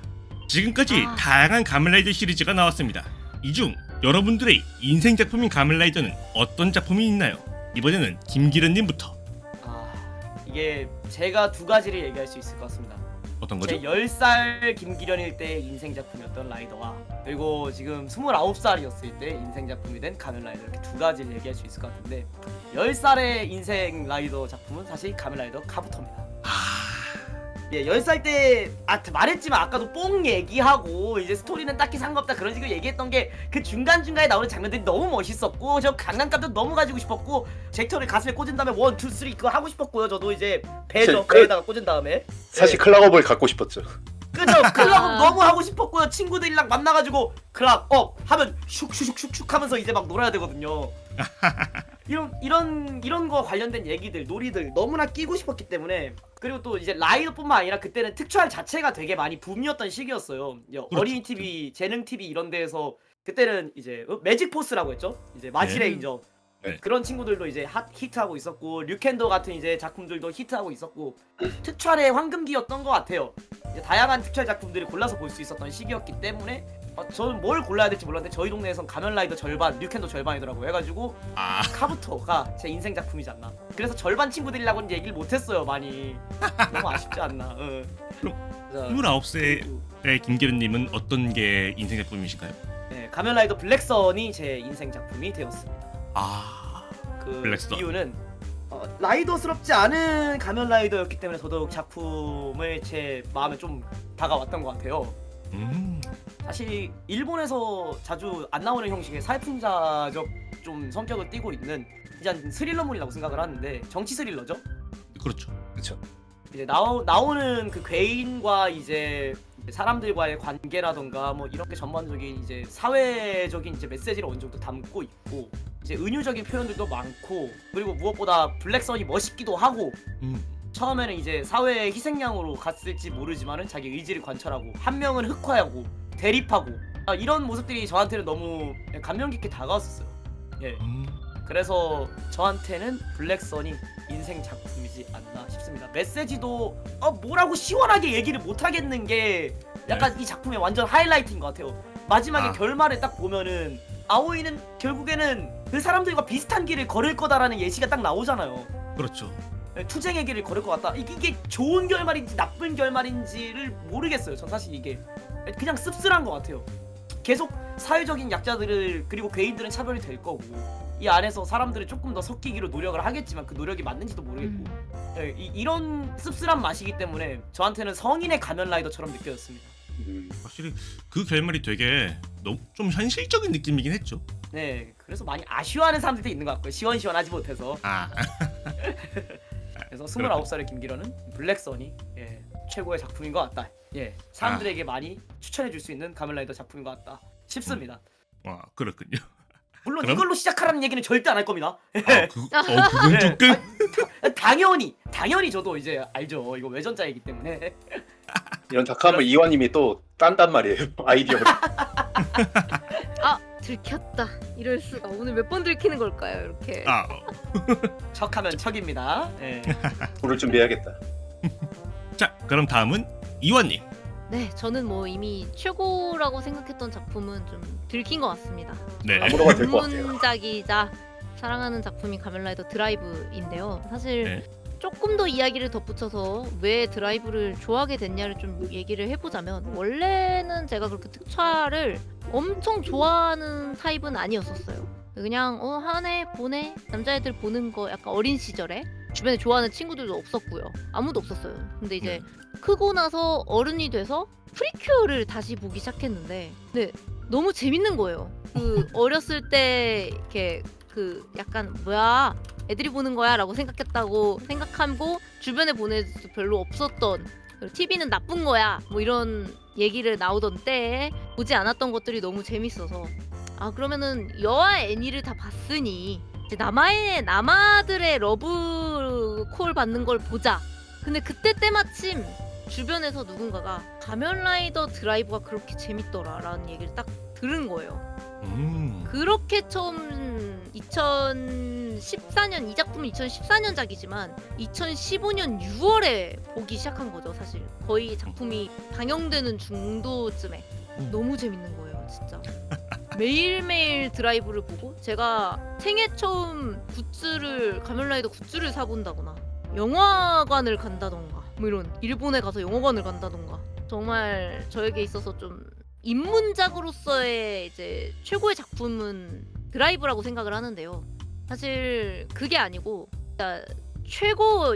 지금까지 다양한 가면라이더 시리즈가 나왔습니다. 이 중 여러분들의 인생 작품인 가면라이더는 어떤 작품이 있나요? 이번에는 김기련님부터. 이게 제가 두 가지를 얘기할 수 있을 것 같습니다. 어떤 거죠? 제 10살 김기련일 때 인생 작품이었던 라이더와 그리고 지금 29살이었을 때 인생 작품이 된 가면라이더, 이렇게 두 가지를 얘기할 수 있을 것 같은데 10살의 인생 라이더 작품은 사실 가면라이더 카부토입니다. 예, 10살 때 말했지만 아까도 뽕 얘기하고 이제 스토리는 딱히 상관없다 그런 식으로 얘기했던 게 그 중간중간에 나오는 장면들이 너무 멋있었고 저 강간감도 너무 가지고 싶었고 젝터를 가슴에 꽂은 다음에 1, 2, 3 그거 하고 싶었고요. 저도 이제 배에다가 꽂은 다음에 사실 클락업을 갖고 싶었죠. 그죠? 클락업 너무 하고 싶었고요. 친구들이랑 만나가지고 클락업 하면 슉슉슉슉 하면서 이제 막 놀아야 되거든요. 이런 거 관련된 얘기들, 놀이들 너무나 끼고 싶었기 때문에, 그리고 또 이제 라이더뿐만 아니라 그때는 특촬 자체가 되게 많이 붐이었던 시기였어요. 어린이 TV, 재능 TV 이런 데에서 그때는 이제 매직 포스라고 했죠. 이제 마지레인저 네. 그런 친구들도 이제 히트하고 있었고, 류켄더 같은 이제 작품들도 히트하고 있었고, 특촬의 황금기였던 것 같아요. 이제 다양한 특촬 작품들을 골라서 볼 수 있었던 시기였기 때문에 저는 뭘 골라야 될지 몰랐는데 저희 동네에선 가면라이더 절반, 류켄더 절반이더라고 해가지고 카부토가 제 인생 작품이지 않나. 그래서 절반 친구들이라고는 얘기를 못했어요. 많이 너무 아쉽지 않나. 29세의 김기련님은 어떤 게 인생 작품이신가요? 네, 가면라이더 블랙선이 제 인생 작품이 되었습니다. 그 블랙선. 이유는 라이더스럽지 않은 가면라이더였기 때문에 더더욱 작품을 제 마음에 좀 다가왔던 것 같아요. 사실 일본에서 자주 안 나오는 형식의 살풍자적 좀 성격을 띠고 있는 이제 스릴러물이라고 생각을 하는데, 정치 스릴러죠. 그렇죠. 그렇죠. 이제 나오는 그 괴인과 이제 사람들과의 관계라던가 뭐 이런 게 전반적인 이제 사회적인 이제 메시지를 어느 정도 담고 있고, 이제 은유적인 표현들도 많고, 그리고 무엇보다 블랙선이 멋있기도 하고, 처음에는 이제 사회의 희생양으로 갔을지 모르지만은 자기 의지를 관철하고 한 명은 흑화하고 대립하고 이런 모습들이 저한테는 너무 감명 깊게 다가왔었어요. 예. 그래서 저한테는 블랙선이 인생 작품이지 않나 싶습니다. 메시지도 뭐라고 시원하게 얘기를 못 하겠는 게 약간 이 작품의 완전 하이라이트인 것 같아요. 마지막에 결말에 딱 보면은 아오이는 결국에는 그 사람들과 비슷한 길을 걸을 거다라는 예시가 딱 나오잖아요. 그렇죠. 투쟁의 길을 걸을 것 같다. 이게 좋은 결말인지 나쁜 결말인지를 모르겠어요. 전 사실 이게 그냥 씁쓸한 것 같아요. 계속 사회적인 약자들을, 그리고 괴인들은 차별이 될 거고, 이 안에서 사람들을 조금 더 섞이기로 노력을 하겠지만 그 노력이 맞는지도 모르겠고, 이런 씁쓸한 맛이기 때문에 저한테는 성인의 가면라이더처럼 느껴졌습니다. 확실히 그 결말이 되게 너무 좀 현실적인 느낌이긴 했죠. 네, 그래서 많이 아쉬워하는 사람들도 있는 것 같고요. 시원시원하지 못해서. 그래서 29살의 김기련은 블랙선이 최고의 작품인 것 같다. 사람들에게 많이 추천해줄 수 있는 가면라이더 작품인 것 같다 싶습니다. 그렇군요. 물론 그럼? 이걸로 시작하라는 얘기는 절대 안 할 겁니다. 그건 조금. 당연히 저도 이제 알죠. 이거 외전자이기 때문에. 이런 다크하면 이완님이 또 딴단 말이에요. 아이디어를. 들켰다. 이럴 수가. 오늘 몇 번 들키는 걸까요? 이렇게. 척하면 척입니다. 불을 준비해야겠다. 자, 그럼 다음은 이완님. 네, 저는 뭐 이미 최고라고 생각했던 작품은 좀 들킨 것 같습니다. 네. 아무로가 될 것 같아요. 전문작이자 사랑하는 작품이 가면라이더 드라이브인데요. 사실 조금 더 이야기를 덧붙여서 왜 드라이브를 좋아하게 됐냐를 좀 얘기를 해보자면, 원래는 제가 그렇게 특촬을 엄청 좋아하는 타입은 아니었었어요. 그냥 하네 보네 남자애들 보는 거, 약간 어린 시절에 주변에 좋아하는 친구들도 없었고요. 아무도 없었어요. 근데 이제 크고 나서 어른이 돼서 프리큐어를 다시 보기 시작했는데, 네, 너무 재밌는 거예요. 그 어렸을 때 이렇게 그 약간 뭐야 애들이 보는 거야 라고 생각하고 주변에 보내도 별로 없었던, TV는 나쁜 거야 뭐 이런 얘기를 나오던 때에 보지 않았던 것들이 너무 재밌어서, 그러면은 여아 애니를 다 봤으니 이제 남아들의 러브 콜 받는 걸 보자. 근데 그때 때마침 주변에서 누군가가 가면라이더 드라이브가 그렇게 재밌더라라는 얘기를 딱 들은 거예요. 그렇게 처음 2014년 이 작품은 2014년작이지만 2015년 6월에 보기 시작한 거죠. 사실 거의 작품이 방영되는 중도쯤에 너무 재밌는 거예요, 진짜. 매일매일 드라이브를 보고 제가 생애 처음 가면라이더 굿즈를 사본다거나 영화관을 간다던가 뭐 이런 일본에 가서 영화관을 간다던가 정말 저에게 있어서 좀 입문작으로서의 이제 최고의 작품은 드라이브라고 생각을 하는데요. 사실 그게 아니고 진짜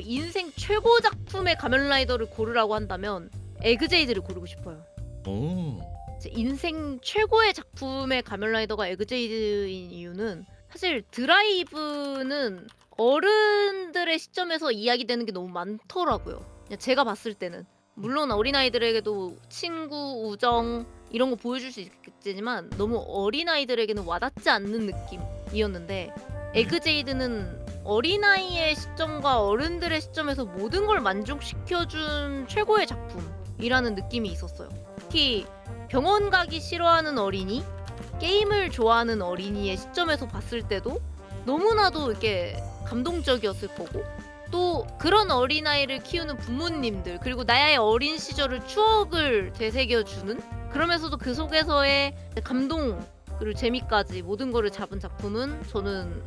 인생 최고 작품의 가면라이더를 고르라고 한다면 에그제이드를 고르고 싶어요. 제 인생 최고의 작품의 가면라이더가 에그제이드인 이유는 사실 드라이브는 어른들의 시점에서 이야기되는 게 너무 많더라고요. 그냥 제가 봤을 때는 물론 어린아이들에게도 친구, 우정 이런 거 보여줄 수 있겠지만 너무 어린아이들에게는 와닿지 않는 느낌이었는데 에그제이드는 어린아이의 시점과 어른들의 시점에서 모든 걸 만족시켜준 최고의 작품이라는 느낌이 있었어요. 특히 병원 가기 싫어하는 어린이, 게임을 좋아하는 어린이의 시점에서 봤을 때도 너무나도 이렇게 감동적이었을 거고 또 그런 어린아이를 키우는 부모님들 그리고 나의 어린 시절을 추억을 되새겨주는 그러면서도 그 속에서의 감동 그리고 재미까지 모든 거를 잡은 작품은 저는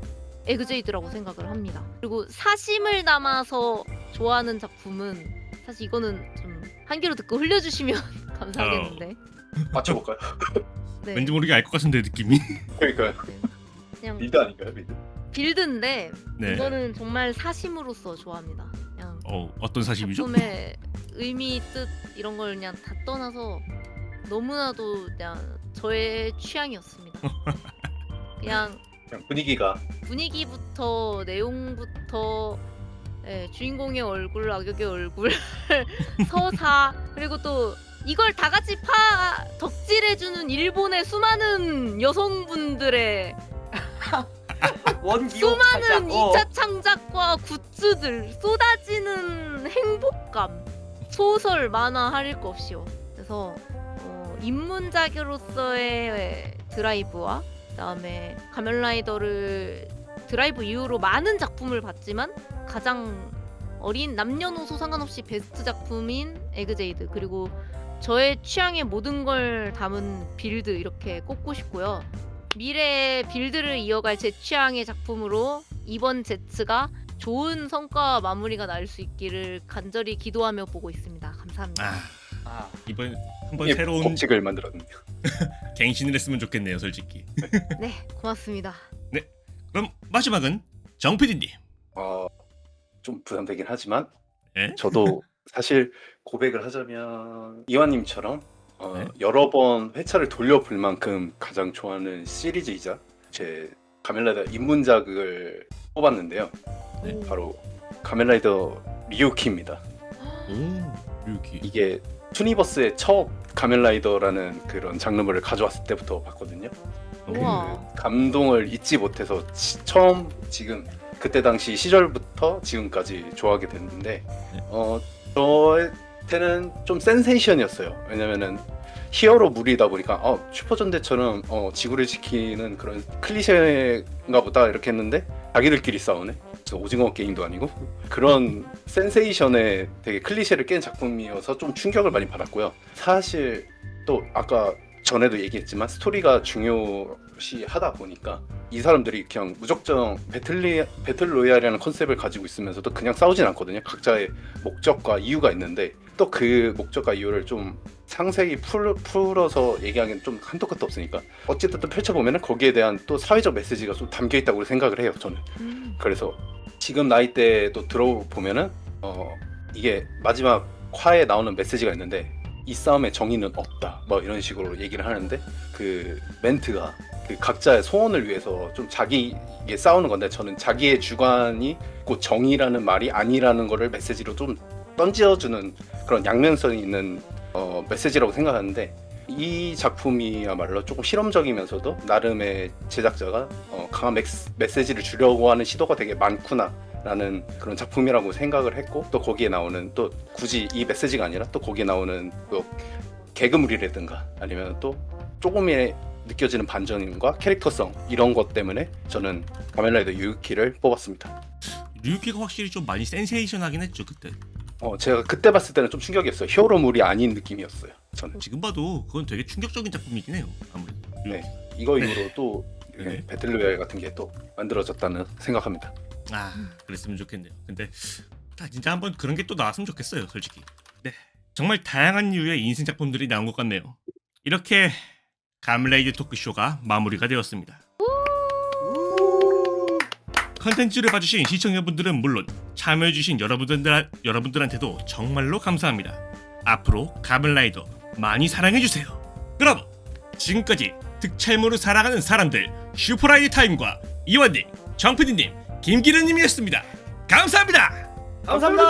에그제이드라고 생각을 합니다. 그리고 사심을 담아서 좋아하는 작품은 사실 이거는 좀 한 귀로 듣고 흘려주시면 감사하겠는데 맞춰볼까요? 네. 왠지 모르게 알 것 같은데 느낌이. 그러니까요. 그냥 빌드 아닌가요, 빌드? 빌드인데 네. 이거는 정말 사심으로서 좋아합니다. 그냥 어떤 사심이죠? 작품의 의미, 뜻 이런 걸 그냥 다 떠나서 너무나도 그냥 저의 취향이었습니다. 그냥 그냥 분위기부터 내용부터 주인공의 얼굴, 악역의 얼굴, 서사 그리고 또 이걸 다 같이 덕질해주는 일본의 수많은 여성분들의 원기호 수많은 살짝, 2차 창작과 굿즈들 쏟아지는 행복감 소설 만화 할일 거 없이요. 그래서 입문작으로서의 드라이브와 그다음에 가면라이더를 드라이브 이후로 많은 작품을 봤지만 가장 어린 남녀노소 상관없이 베스트 작품인 에그제이드 그리고 저의 취향의 모든 걸 담은 빌드 이렇게 꼽고 싶고요. 미래의 빌드를 이어갈 제 취향의 작품으로 이번 제츠가 좋은 성과와 마무리가 날 수 있기를 간절히 기도하며 보고 있습니다. 감사합니다. 이번 한번 예, 새로운 법칙을 만들었네요. 갱신을 했으면 좋겠네요, 솔직히. 네, 고맙습니다. 그럼 마지막은 정 PD님. 좀 부담되긴 하지만 예? 저도 사실 고백을 하자면 이완님처럼 네? 여러 번 회차를 돌려볼 만큼 가장 좋아하는 시리즈이자 제 가면라이더 입문작을 뽑았는데요. 네. 바로 가면라이더 리우키입니다. 오, 류키. 이게 투니버스의 첫 가면라이더라는 그런 장르물을 가져왔을 때부터 봤거든요. 우와. 그 감동을 잊지 못해서 처음 지금 그때 당시 시절부터 지금까지 좋아하게 됐는데 저한테는 좀 센세이션이었어요. 왜냐면은 히어로물이다 보니까 슈퍼전대처럼 지구를 지키는 그런 클리셰인가 보다 이렇게 했는데 자기들끼리 싸우네. 그래서 오징어 게임도 아니고 그런 센세이션의 되게 클리셰를 깬 작품이어서 좀 충격을 많이 받았고요. 사실 또 아까 전에도 얘기했지만 스토리가 중요시하다 보니까 이 사람들이 그냥 무작정 배틀 로얄이라는 컨셉을 가지고 있으면서도 그냥 싸우진 않거든요. 각자의 목적과 이유가 있는데 또 그 목적과 이유를 좀 상세히 풀어서 얘기하기는 좀 한도 끝도 없으니까 어쨌든 또 펼쳐보면 거기에 대한 또 사회적 메시지가 좀 담겨있다고 생각을 해요, 저는. 그래서 지금 나이대도 들어보면은 이게 마지막 화에 나오는 메시지가 있는데 이 싸움에 정의는 없다 뭐 이런 식으로 얘기를 하는데 그 멘트가 그 각자의 소원을 위해서 좀 자기에게 싸우는 건데 저는 자기의 주관이 곧 정의라는 말이 아니라는 거를 메시지로 좀 던져주는 그런 양면성이 있는 메시지라고 생각하는데 이 작품이야말로 조금 실험적이면서도 나름의 제작자가 강한 메시지를 주려고 하는 시도가 되게 많구나 라는 그런 작품이라고 생각을 했고, 또 거기에 나오는 또 굳이 이 메시지가 아니라 또 거기에 나오는 또 개그물이라든가 아니면 또 조금의 느껴지는 반전과 캐릭터성 이런 것 때문에 저는 가면라이더 유유키를 뽑았습니다. 류키가 확실히 좀 많이 센세이션하긴 했죠 그때. 제가 그때 봤을 때는 좀 충격이었어요. 히어로물이 아닌 느낌이었어요. 저는. 지금 봐도 그건 되게 충격적인 작품이긴 해요. 아무래도. 네. 이거 네. 이후로 또 네. 배틀로얄 같은 게 또 만들어졌다는 생각합니다. 아 그랬으면 좋겠네요. 근데 진짜 한번 그런 게 또 나왔으면 좋겠어요 솔직히. 네 정말 다양한 이유의 인생 작품들이 나온 것 같네요. 이렇게 가면라이더 토크쇼가 마무리가 되었습니다. 컨텐츠를 봐주신 시청자분들은 물론 참여해주신 여러분들한테도 정말로 감사합니다. 앞으로 가면라이더 많이 사랑해주세요. 그럼 지금까지 득찰모로 살아가는 사람들 슈퍼라이드 타임과 이완님, 정PD님, 김기련님이었습니다. 감사합니다. 감사합니다.